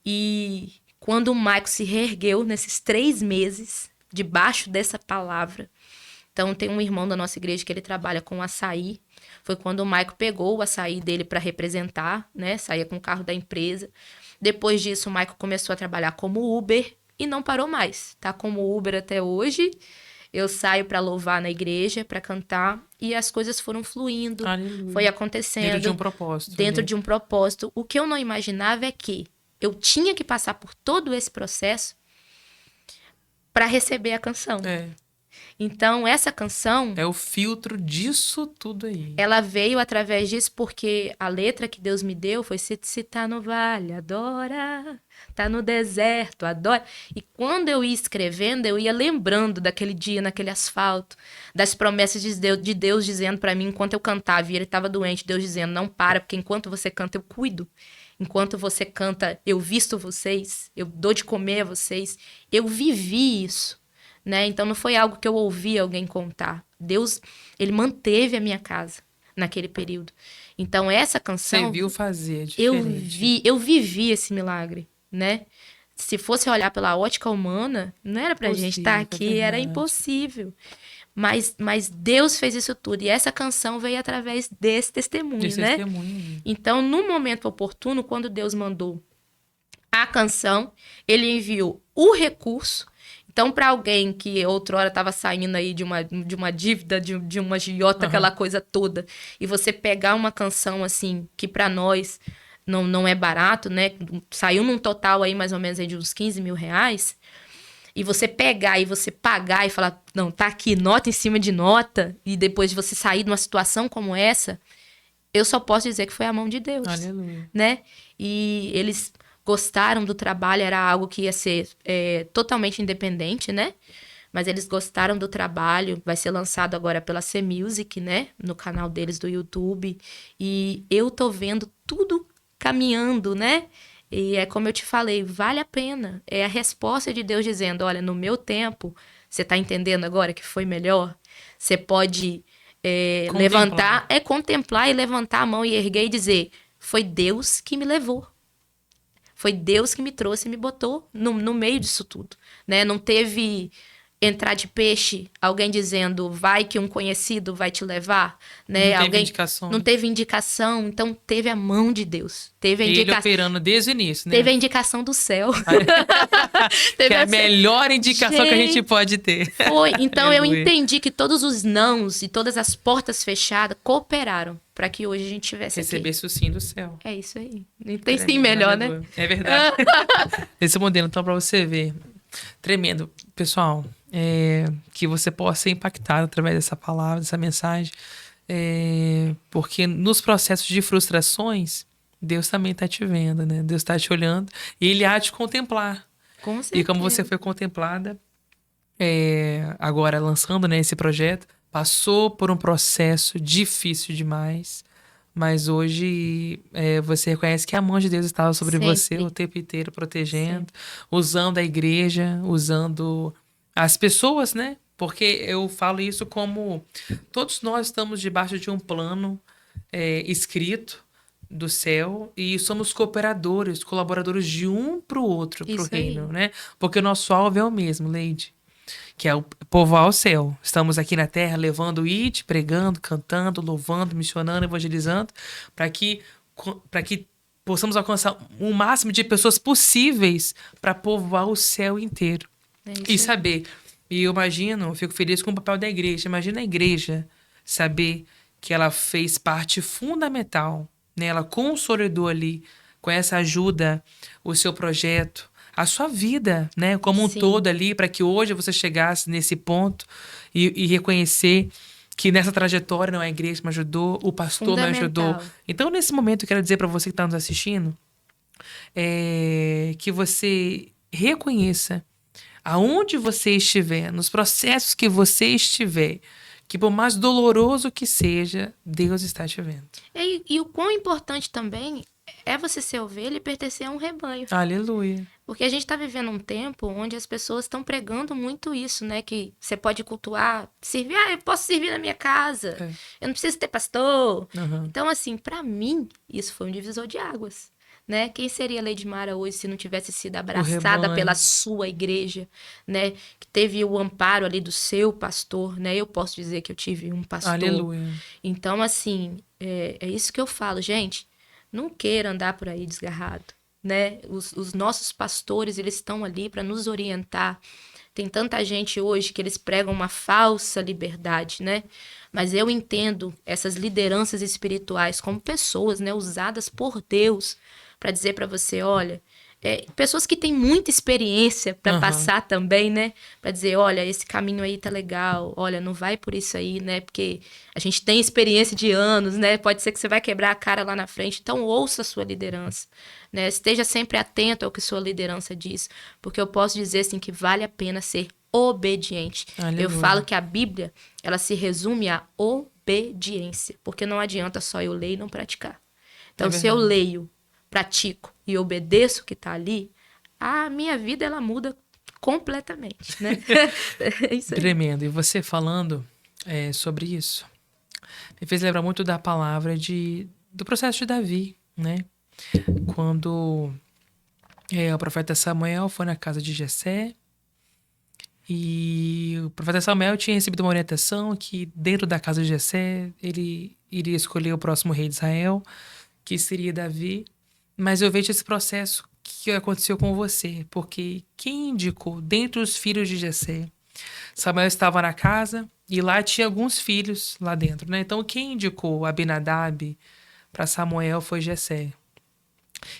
E quando o Maico se reergueu nesses 3 meses, debaixo dessa palavra. Então tem um irmão da nossa igreja que ele trabalha com açaí. Foi quando o Maico pegou o açaí dele para representar, né? Saía com o carro da empresa. Depois disso, o Maico começou a trabalhar como Uber e não parou mais. Tá como Uber até hoje. Eu saio para louvar na igreja, para cantar, e as coisas foram fluindo, Aleluia. foi acontecendo. Dentro de um propósito. Dentro ali. de um propósito. O que eu não imaginava é que eu tinha que passar por todo esse processo para receber a canção. Então, essa canção, É o filtro disso tudo aí. ela veio através disso porque a letra que Deus me deu foi: se tá no vale, adora. Tá no deserto, adora. E quando eu ia escrevendo, eu ia lembrando daquele dia, naquele asfalto, das promessas de Deus dizendo pra mim, enquanto eu cantava, e ele tava doente, Deus dizendo: Não para, porque enquanto você canta, eu cuido. Enquanto você canta, eu visto vocês, eu dou de comer a vocês. Eu vivi isso. Né? Então não foi algo que eu ouvi alguém contar. Deus, ele manteve a minha casa naquele período. Então essa canção, Você viu fazer diferente. eu vivi esse milagre, né? Se fosse olhar pela ótica humana, não era pra gente estar aqui, era impossível. Mas Deus fez isso tudo. E essa canção veio através desse testemunho, Desse né? testemunho. Então, no momento oportuno, quando Deus mandou a canção, ele enviou o recurso. Então, para alguém que outrora estava saindo aí de uma dívida, de uma agiota, aquela coisa toda, e você pegar uma canção assim, que para nós não é barato, né? Saiu num total aí mais ou menos aí de uns R$15 mil, e você pegar e você pagar e falar: Não, tá aqui, nota em cima de nota, e depois de você sair de uma situação como essa, eu só posso dizer que foi a mão de Deus. Aleluia. Né? E eles gostaram do trabalho, era algo que ia ser totalmente independente, né? Mas eles gostaram do trabalho, vai ser lançado agora pela C-Music, né? No canal deles do YouTube. E eu tô vendo tudo caminhando, né? E é como eu te falei, vale a pena. É a resposta de Deus dizendo: Olha, no meu tempo, você tá entendendo agora que foi melhor? Você pode levantar, contemplar e levantar a mão e erguer e dizer: Foi Deus que me levou. Foi Deus que me trouxe e me botou no meio disso tudo, né? Não teve entrar de peixe, alguém dizendo, vai que um conhecido vai te levar, né? Não teve indicação. Não teve indicação, então teve a mão de Deus. Teve a Ele indicação. operando desde o início, né? Teve a indicação do céu. Que é a melhor indicação que a gente pode ter. Foi. Então eu Aleluia. entendi que todos os nãos e todas as portas fechadas cooperaram para que hoje a gente tivesse aqui. Recebesse o sim do céu. É isso aí. Não tem sim melhor, né? Aleluia. É verdade. Esse modelo, então, pra você ver. Tremendo. Pessoal, que você possa ser impactado através dessa palavra, dessa mensagem. Porque nos processos de frustrações, Deus também está te vendo, né? Deus está te olhando e Ele há de te contemplar. Com certeza. E como você foi contemplada, agora lançando, né, esse projeto, passou por um processo difícil demais, mas hoje você reconhece que a mão de Deus estava sobre Sempre. você o tempo inteiro, protegendo, usando a igreja, usando as pessoas, né? Porque eu falo isso como todos nós estamos debaixo de um plano escrito do céu e somos cooperadores, colaboradores de um para o outro, para o Isso aí. reino, né? Porque o nosso alvo é o mesmo, Leide, que é o povoar o céu. Estamos aqui na terra levando o it, pregando, cantando, louvando, missionando, evangelizando, para que possamos alcançar o máximo de pessoas possíveis para povoar o céu inteiro. É isso E aí. saber. E eu fico feliz com o papel da igreja. Imagina a igreja saber que ela fez parte fundamental, né? Ela consolidou ali, com essa ajuda, o seu projeto, a sua vida, né? Como um Sim. todo ali, para que hoje você chegasse nesse ponto e reconhecer que nessa trajetória não a igreja me ajudou, o pastor me ajudou. Fundamental. Então, nesse momento, eu quero dizer para você que está nos assistindo, que você reconheça aonde você estiver, nos processos que você estiver, que por mais doloroso que seja, Deus está te vendo. E o quão importante também é você ser ovelha e pertencer a um rebanho. Aleluia. Porque a gente está vivendo um tempo onde as pessoas estão pregando muito isso, né? Que você pode cultuar, servir, eu posso servir na minha casa, eu não preciso ter pastor. Uhum. Então, assim, para mim, isso foi um divisor de águas, né? Quem seria Lady Mara hoje se não tivesse sido abraçada rebanho. pela sua igreja, né? Que teve o amparo ali do seu pastor, né? Eu posso dizer que eu tive um pastor. Aleluia. Então, assim, é isso que eu falo, gente. Não queira andar por aí desgarrado, né? Os nossos pastores, eles estão ali para nos orientar. Tem tanta gente hoje que eles pregam uma falsa liberdade, né? Mas eu entendo essas lideranças espirituais como pessoas, né, usadas por Deus para dizer para você, olha, pessoas que têm muita experiência para passar também, né? Para dizer, olha, esse caminho aí tá legal, olha, não vai por isso aí, né? Porque a gente tem experiência de anos, né? Pode ser que você vai quebrar a cara lá na frente, então ouça a sua liderança, né? Esteja sempre atento ao que sua liderança diz, porque eu posso dizer, assim, que vale a pena ser obediente. Aleluia. Eu falo que a Bíblia, ela se resume à obediência, porque não adianta só eu ler e não praticar. Então, se eu leio, pratico e obedeço o que está ali, a minha vida ela muda completamente, né? É isso aí. Tremendo. E você falando sobre isso, me fez lembrar muito da palavra do processo de Davi, né? Quando o profeta Samuel foi na casa de Jessé, e o profeta Samuel tinha recebido uma orientação que dentro da casa de Jessé ele iria escolher o próximo rei de Israel, que seria Davi. Mas eu vejo esse processo que aconteceu com você, porque quem indicou dentre os filhos de Jessé? Samuel estava na casa e lá tinha alguns filhos lá dentro, né? Então quem indicou Abinadab para Samuel foi Jessé.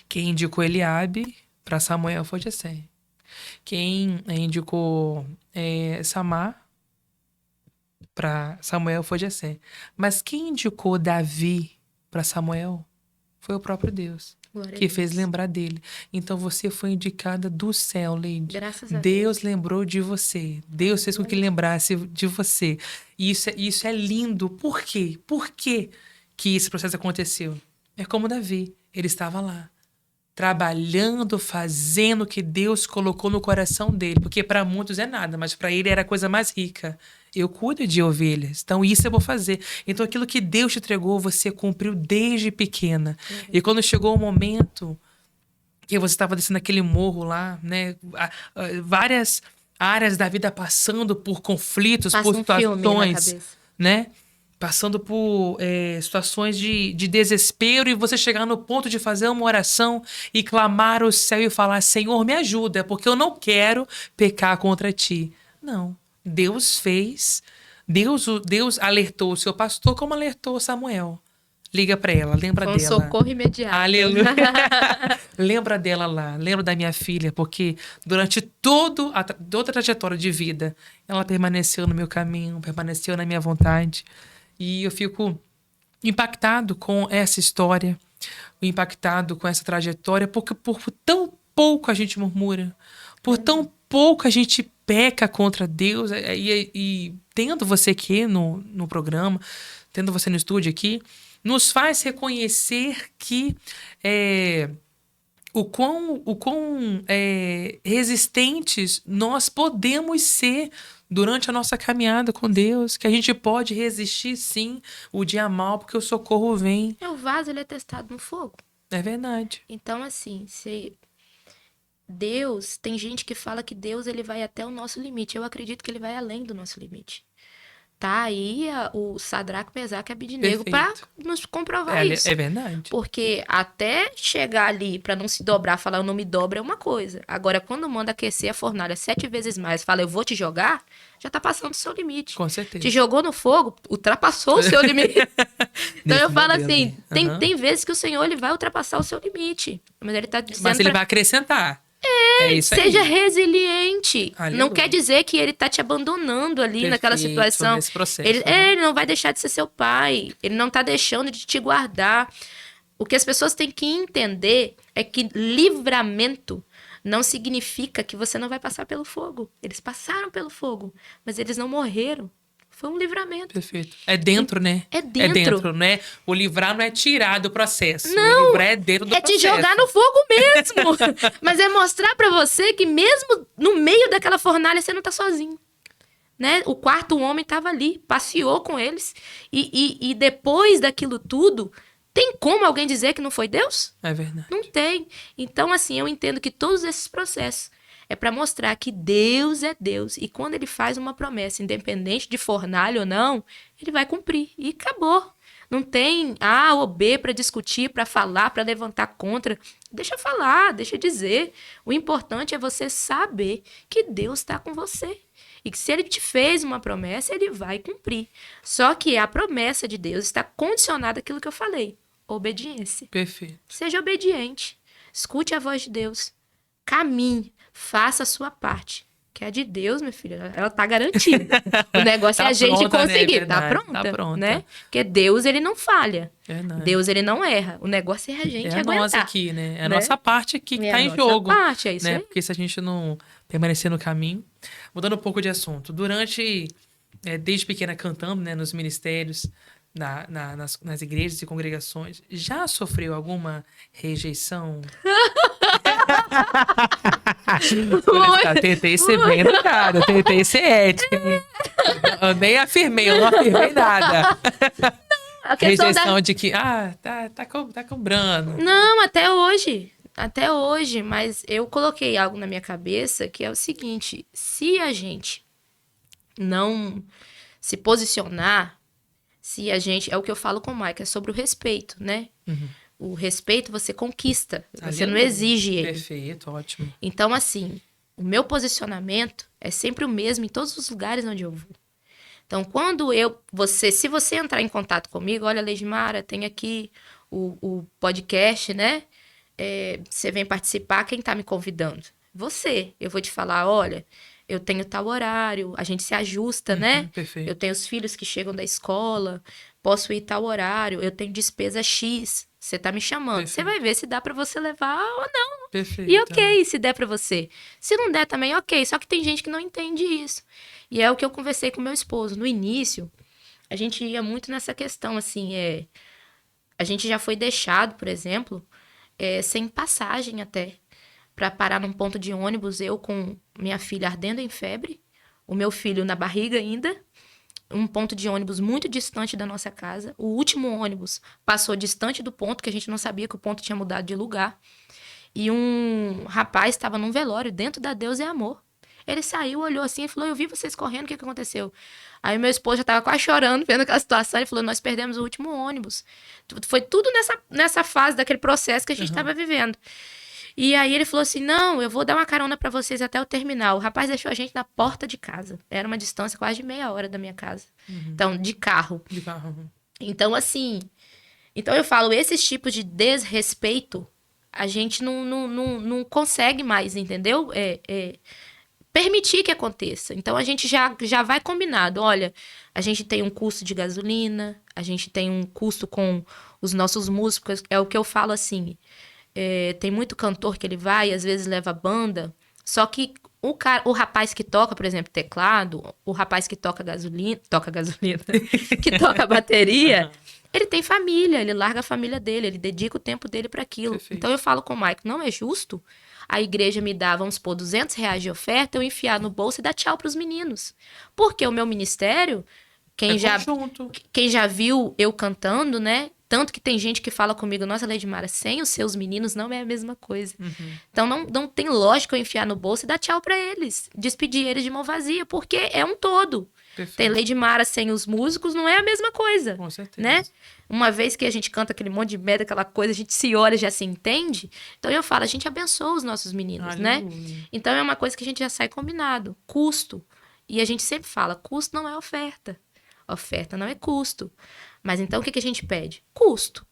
Quem indicou Eliabe para Samuel foi Jessé. Quem indicou Samar para Samuel foi Jessé. Mas quem indicou Davi para Samuel foi o próprio Deus, Glória a que Deus. fez lembrar dele. Então você foi indicada do céu, Leide. Graças a Deus lembrou de você. Deus fez com que ele lembrasse de você. E isso é lindo. Por quê? Por que esse processo aconteceu? É como Davi. Ele estava lá, trabalhando, fazendo o que Deus colocou no coração dele. Porque para muitos é nada, mas para ele era a coisa mais rica. Eu cuido de ovelhas, então isso eu vou fazer. Então aquilo que Deus te entregou, você cumpriu desde pequena. E quando chegou o momento que você estava descendo aquele morro lá, né? Várias áreas da vida passando por conflitos, Passa por um filme na situações, cabeça. né? Passando por situações de desespero e você chegar no ponto de fazer uma oração e clamar ao céu e falar: Senhor, me ajuda, porque eu não quero pecar contra ti. Não. Deus fez. Deus alertou o seu pastor como alertou Samuel. Liga pra ela, lembra Foi um dela. socorro imediato. Aleluia. Lembra dela lá, lembra da minha filha, porque durante toda a trajetória de vida, ela permaneceu no meu caminho, permaneceu na minha vontade. E eu fico impactado com essa história, impactado com essa trajetória, porque por tão pouco a gente murmura, por tão pouco a gente peca contra Deus. E tendo você aqui no programa, tendo você no estúdio aqui, nos faz reconhecer que o quão resistentes nós podemos ser durante a nossa caminhada com Deus, que a gente pode resistir sim o dia mal, porque o socorro vem. O vaso, ele é testado no fogo. É verdade. Então, assim, se Deus, tem gente que fala que Deus, ele vai até o nosso limite. Eu acredito que ele vai além do nosso limite. Tá aí o Sadraque, Mesaque e Abednego para Perfeito. nos comprovar isso. É verdade. Porque até chegar ali para não se dobrar, falar eu não me dobro é uma coisa. Agora, quando manda aquecer a fornalha 7 vezes mais, fala eu vou te jogar, já tá passando o seu limite. Com certeza. Te jogou no fogo, ultrapassou o seu limite. Então eu falo modelo, assim, né? tem vezes que o Senhor ele vai ultrapassar o seu limite. Mas ele tá dizendo Mas ele vai acrescentar. É isso aí. seja resiliente. Aleluia. Não quer dizer que ele tá te abandonando ali naquela Perfeito, situação. nesse processo, Ele, né? ele não vai deixar de ser seu pai. Ele não tá deixando de te guardar. O que as pessoas têm que entender é que livramento não significa que você não vai passar pelo fogo. Eles passaram pelo fogo, mas eles não morreram. Foi um livramento. Perfeito. É dentro, né? É dentro. É dentro, né? O livrar não é tirar do processo. O livrar é dentro do É processo. te jogar no fogo mesmo. Mas é mostrar pra você que mesmo no meio daquela fornalha você não tá sozinho. Né? O quarto homem tava ali, passeou com eles. E depois daquilo tudo, tem como alguém dizer que não foi Deus? É verdade. Não tem. Então, assim, eu entendo que todos esses processos é para mostrar que Deus é Deus. E quando ele faz uma promessa, independente de fornalha ou não, ele vai cumprir. E acabou. Não tem A ou B para discutir, para falar, para levantar contra. Deixa falar, deixa dizer. O importante é você saber que Deus está com você. E que se ele te fez uma promessa, ele vai cumprir. Só que a promessa de Deus está condicionada àquilo que eu falei. Obediência. Perfeito. Seja obediente. Escute a voz de Deus. Caminhe. Faça a sua parte. Que é de Deus, minha filha. Ela tá garantida. O negócio Tá é a gente pronta, né? conseguir. Verdade. Tá pronta, Tá pronta. né? Porque Deus, ele não falha. Verdade. Deus, ele não erra. O negócio é a gente É a aguentar. nossa aqui, né? É a né? nossa parte aqui que É tá a em nossa jogo. parte, é isso né? aí. Porque se a gente não permanecer no caminho. Mudando um pouco de assunto. Desde pequena cantando, né? Nos ministérios, nas igrejas e congregações, já sofreu alguma rejeição? Tentei ser bem educada, tentei ser ética. Eu nem afirmei, eu não afirmei nada. A questão Rejeição de que, tá cobrando. Não, até hoje. Até hoje. Mas eu coloquei algo na minha cabeça que é o seguinte. Se a gente não se posicionar, se a gente... É o que eu falo com o Mike, é sobre o respeito, né? Uhum. O respeito você conquista. Você não Aleluia. exige ele. Perfeito, ótimo. Então, assim, o meu posicionamento é sempre o mesmo em todos os lugares onde eu vou. Então, se você entrar em contato comigo, olha, Leidmara, tem aqui o podcast, né? Você vem participar, quem tá me convidando? Você. Eu vou te falar, olha, eu tenho tal horário, a gente se ajusta, né? Perfeito. Eu tenho os filhos que chegam da escola, posso ir tal horário, eu tenho despesa X, você tá me chamando. Perfeito. Você vai ver se dá pra você levar ou não. Perfeito. E ok, se der pra você. Se não der também, ok. Só que tem gente que não entende isso. E é o que eu conversei com meu esposo. No início, a gente ia muito nessa questão, assim, a gente já foi deixado, por exemplo, sem passagem até, pra parar num ponto de ônibus, eu com minha filha ardendo em febre, o meu filho na barriga ainda, um ponto de ônibus muito distante da nossa casa. O último ônibus passou distante do ponto, que a gente não sabia que o ponto tinha mudado de lugar. E um rapaz estava num velório dentro da Deus é Amor. Ele saiu, olhou assim e falou, eu vi vocês correndo, o que aconteceu? Aí meu esposo já tava quase chorando, vendo aquela situação, ele falou, nós perdemos o último ônibus. Foi tudo nessa fase daquele processo que a gente estava vivendo. E aí ele falou assim, não, eu vou dar uma carona pra vocês até o terminal. O rapaz deixou a gente na porta de casa. Era uma distância quase de meia hora da minha casa. Então, de carro. De carro. Então, assim... Então, eu falo, esses tipos de desrespeito, a gente não consegue mais, entendeu? Permitir que aconteça. Então, a gente já vai combinado. Olha, a gente tem um custo de gasolina, a gente tem um custo com os nossos músicos. É o que eu falo assim... tem muito cantor que ele vai, às vezes leva banda, só que o rapaz que toca, por exemplo, teclado, o rapaz que toca gasolina, que toca bateria, ele tem família, ele larga a família dele, ele dedica o tempo dele para aquilo. Perfeito. Então eu falo com o Maico, não é justo a igreja me dar, vamos supor, R$ 200 de oferta, eu enfiar no bolso e dar tchau pros meninos. Porque o meu ministério, quem já viu eu cantando, né? Tanto que tem gente que fala comigo, nossa, Leidmara, sem os seus meninos não é a mesma coisa. Então não tem lógica eu enfiar no bolso e dar tchau pra eles. Despedir eles de mão vazia, porque é um todo. Perfeito. Tem Leidmara sem os músicos não é a mesma coisa. Com certeza. Né? Uma vez que a gente canta aquele monte de merda, aquela coisa, a gente se olha, já se entende. Então eu falo, a gente abençoa os nossos meninos, né? Então é uma coisa que a gente já sai combinado. Custo. E a gente sempre fala, custo não é oferta. Oferta não é custo. Mas então o que a gente pede? Custo.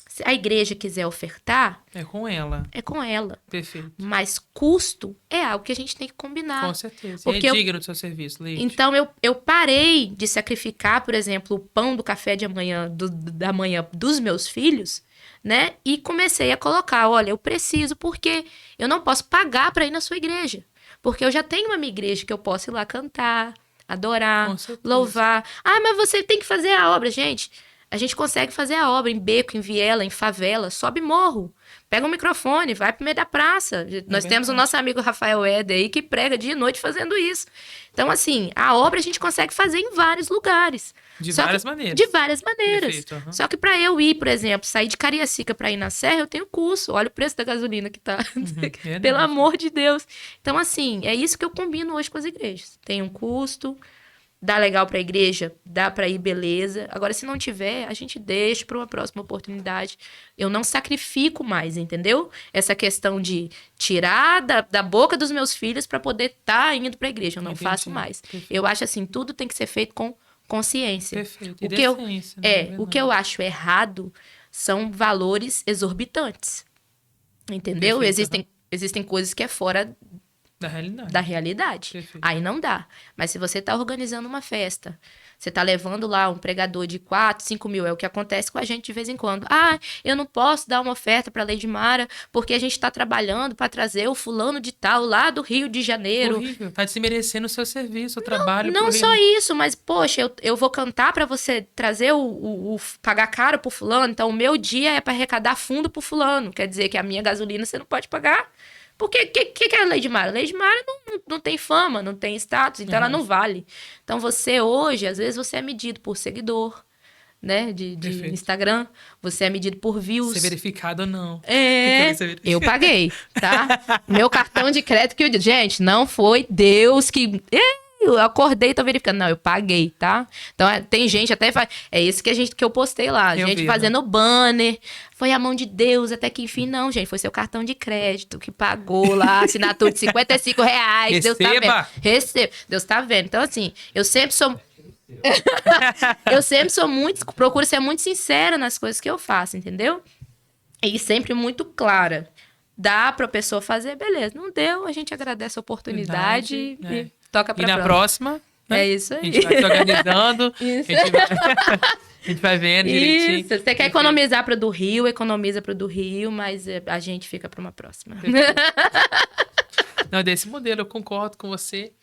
Se a igreja quiser ofertar... É com ela. É com ela. Perfeito. Mas custo é algo que a gente tem que combinar. Com certeza. Porque é digno do seu serviço, Leite. Então eu parei de sacrificar, por exemplo, o pão do café de amanhã, da manhã dos meus filhos, né? E comecei a colocar, olha, eu preciso, porque eu não posso pagar para ir na sua igreja. Porque eu já tenho uma minha igreja que eu posso ir lá cantar, adorar, louvar. Ah, mas você tem que fazer a obra. Gente, a gente consegue fazer a obra em beco, em viela, em favela, sobe morro. Pega um microfone, vai pro meio da praça. Nós temos o nosso amigo Rafael Éder aí que prega dia e noite fazendo isso. Então, assim, a obra a gente consegue fazer em vários lugares. De várias maneiras. De várias maneiras. Perfeito, Só que para eu ir, por exemplo, sair de Cariacica para ir na Serra, eu tenho custo. Olha o preço da gasolina que tá. Pelo amor de Deus. Então, assim, é isso que eu combino hoje com as igrejas. Tem um custo, dá legal para a igreja, dá para ir, beleza. Agora, se não tiver, a gente deixa para uma próxima oportunidade. Eu não sacrifico mais, entendeu? Essa questão de tirar da boca dos meus filhos para poder estar indo para a igreja. Eu não faço mais. Perfeito. Eu acho assim, tudo tem que ser feito com consciência. Perfeito. O que eu acho errado são valores exorbitantes. Entendeu? Existem coisas que é fora da realidade. Aí não dá. Mas se você está organizando uma festa, você está levando lá um pregador de 4, 5 mil, é o que acontece com a gente de vez em quando. Ah, eu não posso dar uma oferta para a Leidmara porque a gente está trabalhando para trazer o fulano de tal lá do Rio de Janeiro. Horrível. Tá desmerecendo o seu serviço, o trabalho. Não só isso, mas, poxa, eu vou cantar para você trazer pagar caro pro fulano, então o meu dia é para arrecadar fundo pro fulano. Quer dizer que a minha gasolina você não pode pagar. Porque o que é a Leidmara? A Leidmara não tem fama, não tem status, então ela não vale. Então você hoje, às vezes, você é medido por seguidor, né? De Instagram. Você é medido por views. Ser verificado ou não. Eu paguei, tá? Meu cartão de crédito que eu... Gente, não foi Deus que... Eu acordei e tô verificando. Não, eu paguei, tá? Então, tem gente até... É isso que eu postei lá. Gente fazendo banner. Foi a mão de Deus até que enfim. Não, gente. Foi seu cartão de crédito que pagou lá. Assinatura de R$55. Receba. Deus tá vendo. Receba. Deus tá vendo. Então, assim, eu sempre sou muito... Procuro ser muito sincera nas coisas que eu faço, entendeu? E sempre muito clara. Dá pra pessoa fazer, beleza. Não deu, a gente agradece a oportunidade e toca pra próxima. E na próxima, né? É isso aí. A gente vai se organizando. A gente vai vendo direitinho. Isso. Você quer economizar para do Rio, economiza para do Rio, mas a gente fica para uma próxima. Não, desse modelo eu concordo com você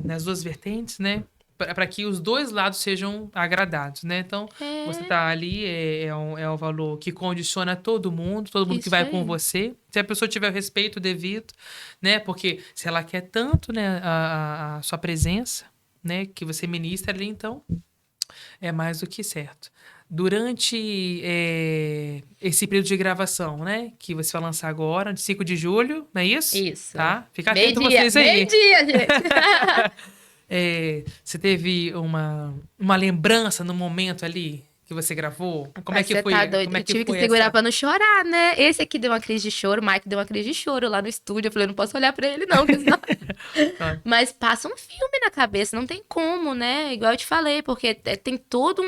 nas duas vertentes, né? Para que os dois lados sejam agradados, né? Então, você tá ali, é um valor que condiciona todo mundo que vai com você. Se a pessoa tiver o respeito devido, né? Porque se ela quer tanto, né, a sua presença, né, que você ministra ali, então é mais do que certo. durante esse período de gravação, né? Que você vai lançar agora, de 5 de julho, não é isso? Isso. Tá? Fica atento Meio-dia, vocês aí. meio-dia, gente. Você teve uma lembrança no momento ali que você gravou? Como é que Você foi? tá doido? Como é Eu que tive que foi segurar essa? pra não chorar, né? Esse aqui deu uma crise de choro, o Mike deu uma crise de choro lá no estúdio. Eu falei, não posso olhar pra ele, não, porque senão... Mas passa um filme na cabeça, não tem como, né? Igual eu te falei, porque tem todo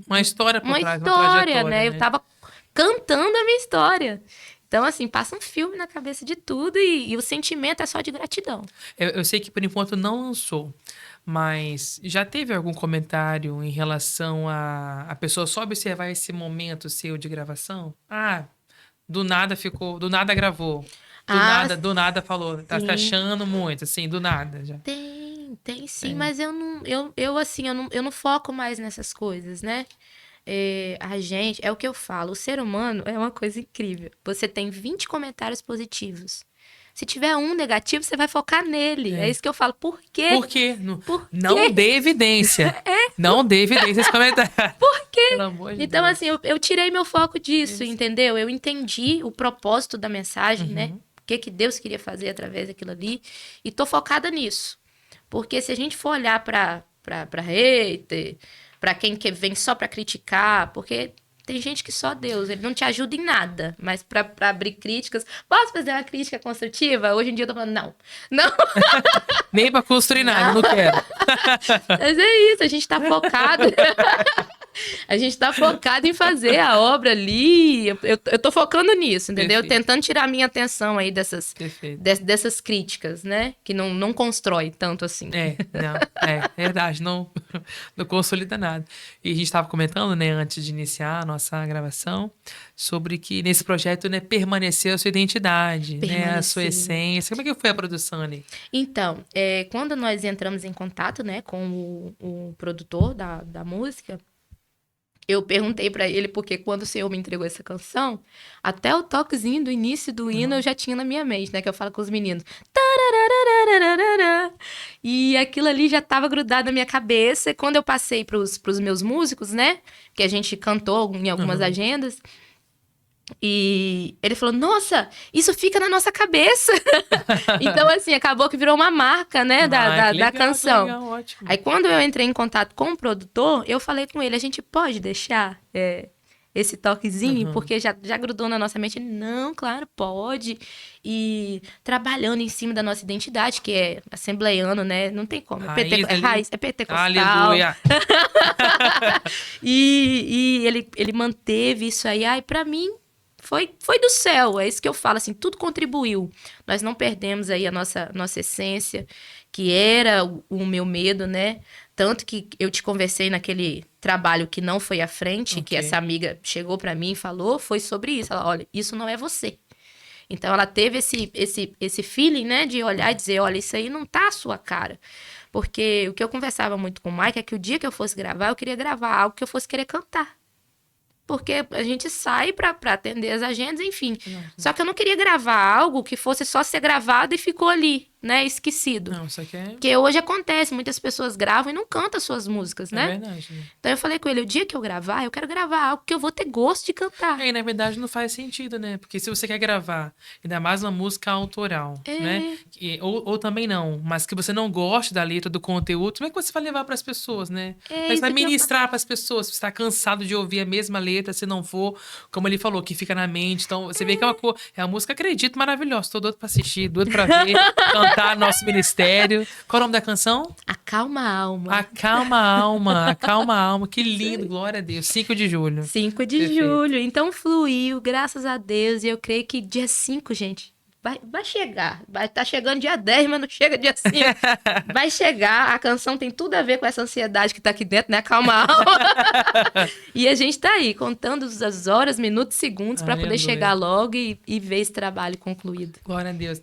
Uma história por uma trás, uma história, trajetória, né? Eu tava cantando a minha história. Então, assim, passa um filme na cabeça de tudo e o sentimento é só de gratidão. Eu sei que por enquanto não lançou, mas já teve algum comentário em relação a pessoa só observar esse momento seu de gravação? Ah, do nada gravou. Ah, Do nada falou. Tá se sim. achando muito, assim, do nada já. Tem sim, Tem. mas eu não, assim, eu não foco mais nessas coisas, né? A gente, é o que eu falo, o ser humano é uma coisa incrível. Você tem 20 comentários positivos. Se tiver um negativo, você vai focar nele. É isso que eu falo. Por quê? Por quê? Não, Por não quê? dê evidência. Não dê evidência esse comentário. Por quê? Pelo amor de Então, Deus. assim, eu tirei meu foco disso, entendeu? Eu entendi o propósito da mensagem, né? O que Deus queria fazer através daquilo ali. E tô focada nisso. Porque se a gente for olhar pra hater, pra quem que vem só pra criticar, porque tem gente que só Deus, ele não te ajuda em nada. Mas pra abrir críticas, posso fazer uma crítica construtiva? Hoje em dia eu tô falando, não. Não, Nem pra construir nada, não quero. mas é isso, a gente tá focado. A gente tá focado em fazer a obra ali. Eu tô focando nisso, entendeu? Perfeito. Tentando tirar a minha atenção aí Perfeito. dessas críticas, né? Que não constrói tanto assim. É verdade, não consolida nada. E a gente estava comentando, né, antes de iniciar a nossa gravação, sobre que nesse projeto, né, permaneceu a sua identidade, né, a sua Permaneceu. essência. Como é que foi a produção ali? Então, quando nós entramos em contato, né, com o produtor da música, eu perguntei pra ele, porque quando o Senhor me entregou essa canção, até o toquezinho do início do hino eu já tinha na minha mente, né? Que eu falo com os meninos. Tararararararara. E aquilo ali já tava grudado na minha cabeça. E quando eu passei pros meus músicos, né? Que a gente cantou em algumas agendas. E ele falou, nossa, isso fica na nossa cabeça. Então, assim, acabou que virou uma marca, né, Que da legal, canção. que legal, ótimo. Aí, quando eu entrei em contato com o produtor, eu falei com ele, a gente pode deixar esse toquezinho? Porque já grudou na nossa mente. Ele, não, claro, pode. E trabalhando em cima da nossa identidade, que é assembleiano, né? Não tem como. Raiz Raiz, é pentecostal. Aleluia. E ele manteve isso aí. Ai, pra mim, foi do céu, é isso que eu falo, assim, tudo contribuiu. Nós não perdemos aí a nossa essência, que era o meu medo, né? Tanto que eu te conversei naquele trabalho que não foi à frente, que essa amiga chegou pra mim e falou, foi sobre isso. Ela, olha, isso não é você. Então, ela teve esse feeling, né, de olhar e dizer, olha, isso aí não tá a sua cara. Porque o que eu conversava muito com o Mike é que o dia que eu fosse gravar, eu queria gravar algo que eu fosse querer cantar. Porque a gente sai pra atender as agendas, enfim. Só que eu não queria gravar algo que fosse só ser gravado e ficou ali, né? Esquecido. Não, isso aqui é Porque hoje acontece, muitas pessoas gravam e não cantam as suas músicas, né? verdade. Né? Então eu falei com ele, o dia que eu gravar, eu quero gravar algo que eu vou ter gosto de cantar. E na verdade não faz sentido, né? Porque se você quer gravar, ainda mais uma música autoral, né? Ou também não, mas que você não goste da letra, do conteúdo, como é que você vai levar para as pessoas, né? Mas vai ministrar para as pessoas, você está cansado de ouvir a mesma letra, se não for, como ele falou, que fica na mente. Então, você vê que é uma música, acredito, maravilhosa. Tô doido para assistir, doido para ver, cantar nosso ministério. Qual é o nome da canção? Acalma a alma. Acalma a alma, acalma a alma. Que lindo, glória a Deus. 5 de julho. 5 de Perfeito. julho. Então fluiu, graças a Deus. E eu creio que dia 5, gente, vai chegar. Vai estar chegando dia 10, mas não chega dia 5. Vai chegar. A canção tem tudo a ver com essa ansiedade que tá aqui dentro, né? Acalma a alma. E a gente tá aí, contando as horas, minutos, segundos para poder Aleluia. chegar logo e ver esse trabalho concluído. Glória a Deus.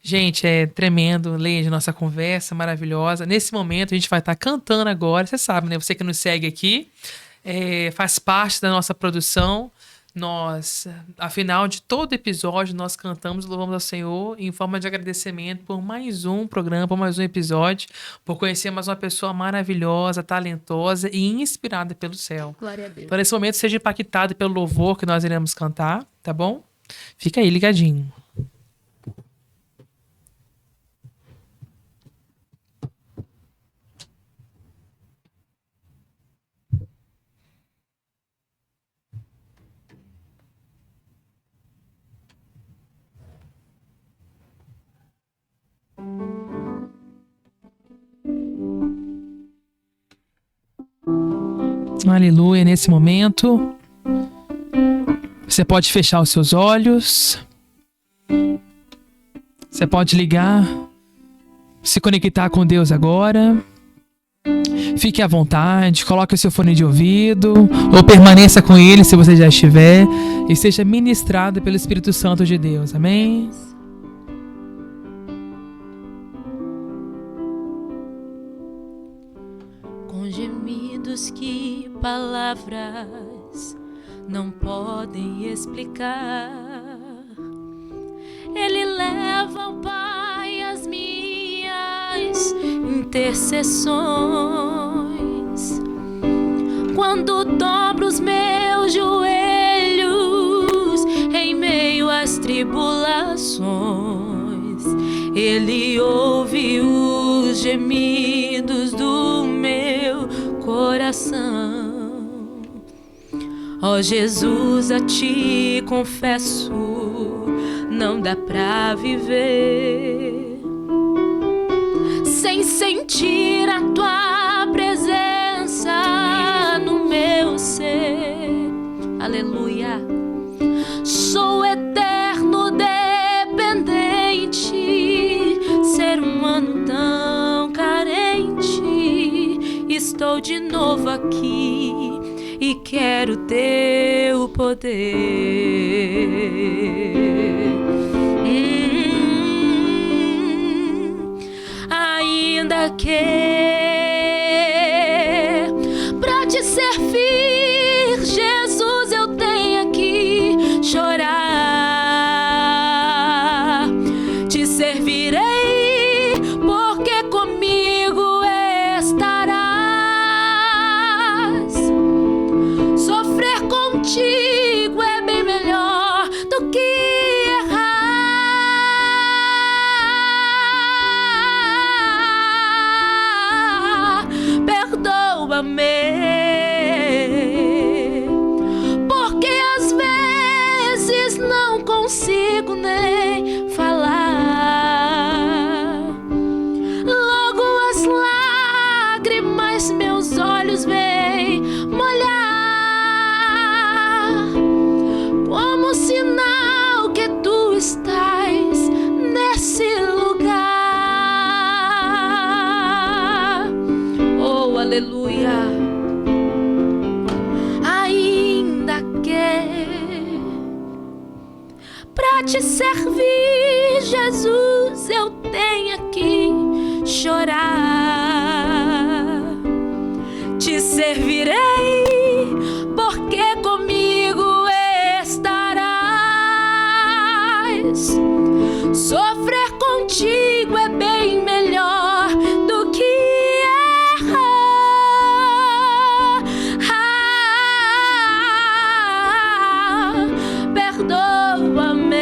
Gente, é tremendo, Leide, nossa conversa maravilhosa. Nesse momento, a gente vai estar cantando agora. Você sabe, né? Você que nos segue aqui, faz parte da nossa produção. Nós, afinal de todo episódio, nós cantamos e louvamos ao Senhor em forma de agradecimento por mais um programa, por mais um episódio, por conhecer mais uma pessoa maravilhosa, talentosa e inspirada pelo céu. Glória a Deus. Então, nesse momento, seja impactado pelo louvor que nós iremos cantar, tá bom? Fica aí ligadinho. Aleluia. Nesse momento, você pode fechar os seus olhos. Você pode ligar, se conectar com Deus agora. Fique à vontade, coloque o seu fone de ouvido ou permaneça com ele se você já estiver e seja ministrado pelo Espírito Santo de Deus. Amém? Com gemidos que palavras não podem explicar, Ele leva ao Pai as minhas intercessões. Quando dobro os meus joelhos em meio às tribulações, Ele ouve os gemidos do meu coração. Ó Jesus, a Ti confesso, não dá pra viver sem sentir a Tua presença no meu ser. Aleluia. Sou eterno dependente, ser humano tão carente. Estou de novo aqui e quero Teu poder. Ainda que pra Te servir, Jesus, eu tenha que chorar, Te servirei, porque comigo estarás. Sofrer contigo é bem melhor do que errar. Perdoa-me, porque às vezes não consigo nem falar. Logo as lágrimas meus olhos vêm molhar, como sinal que Tu estás nesse lugar. Oh, aleluia. Ainda que pra Te servir, Jesus, eu tenha que chorar, Te servirei, porque comigo estarás. Sofrer contigo é bem melhor do que errar. Perdoa-me,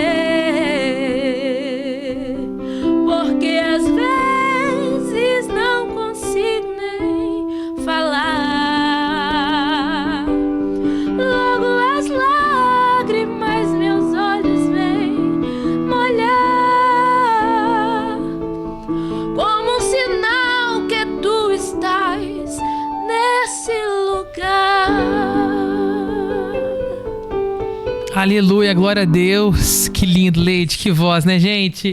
porque às vezes não consigo nem falar. Logo as lágrimas meus olhos vêm molhar, como um sinal que Tu estás nesse lugar. Aleluia, glória a Deus. Que lindo, Leide, que voz, né, gente?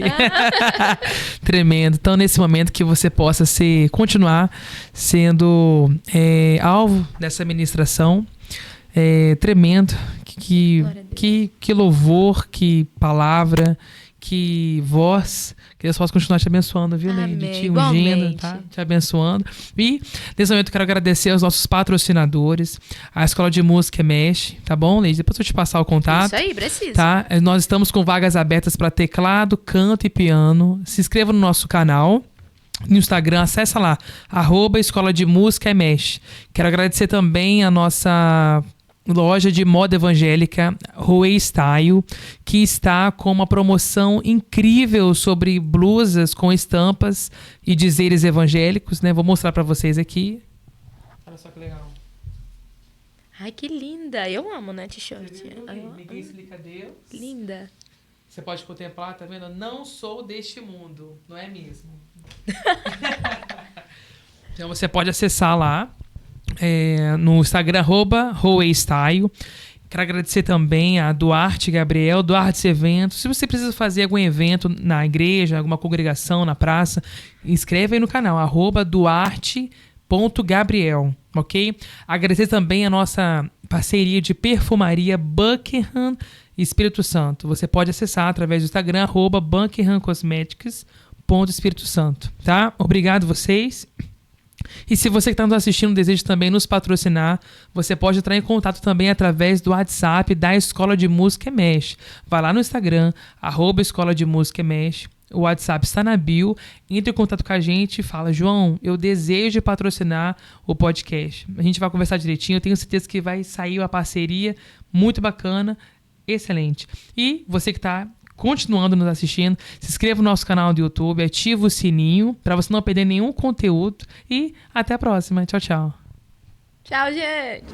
Tremendo. Então, nesse momento que você possa continuar sendo alvo dessa ministração, tremendo. Que louvor, que palavra, que Deus possa continuar te abençoando, viu, Leide? Amém. Te ungindo, Igualmente. tá? Te abençoando. E nesse momento eu quero agradecer aos nossos patrocinadores, a Escola de Música Mexe, tá bom, Leide? Depois eu te passar o contato. Isso aí, precisa. Tá? Nós estamos com vagas abertas para teclado, canto e piano. Se inscreva no nosso canal. No Instagram, acessa lá, @Escola de Música Mexe. Quero agradecer também a nossa loja de moda evangélica Huey Style, que está com uma promoção incrível sobre blusas com estampas e dizeres evangélicos, né? Vou mostrar para vocês aqui. Olha só que legal. Ai, que linda. Eu amo, né, t-shirt. Ninguém explica Deus. Linda. Você pode contemplar, tá vendo? Não sou deste mundo, não é mesmo? Então você pode acessar lá no Instagram @HoeyStyle. Quero agradecer também a Duarte Gabriel, Duarte Eventos. Se você precisa fazer algum evento na igreja, alguma congregação, na praça, inscreve aí no canal, @Duarte.Gabriel, ok? Agradecer também a nossa parceria de perfumaria Buckingham Espírito Santo. Você pode acessar através do Instagram, @BuckinghamCosmetics.Espírito Santo, tá? Obrigado vocês. E se você que está nos assistindo deseja também nos patrocinar, você pode entrar em contato também através do WhatsApp da Escola de Música Mexe. Vai lá no Instagram, @Escola de Música Mexe. O WhatsApp está na bio. Entre em contato com a gente e fala: João, eu desejo patrocinar o podcast. A gente vai conversar direitinho. Eu tenho certeza que vai sair uma parceria muito bacana. Excelente. E você que está continuando nos assistindo, se inscreva no nosso canal do YouTube, ativa o sininho para você não perder nenhum conteúdo e até a próxima. Tchau, tchau. Tchau, gente.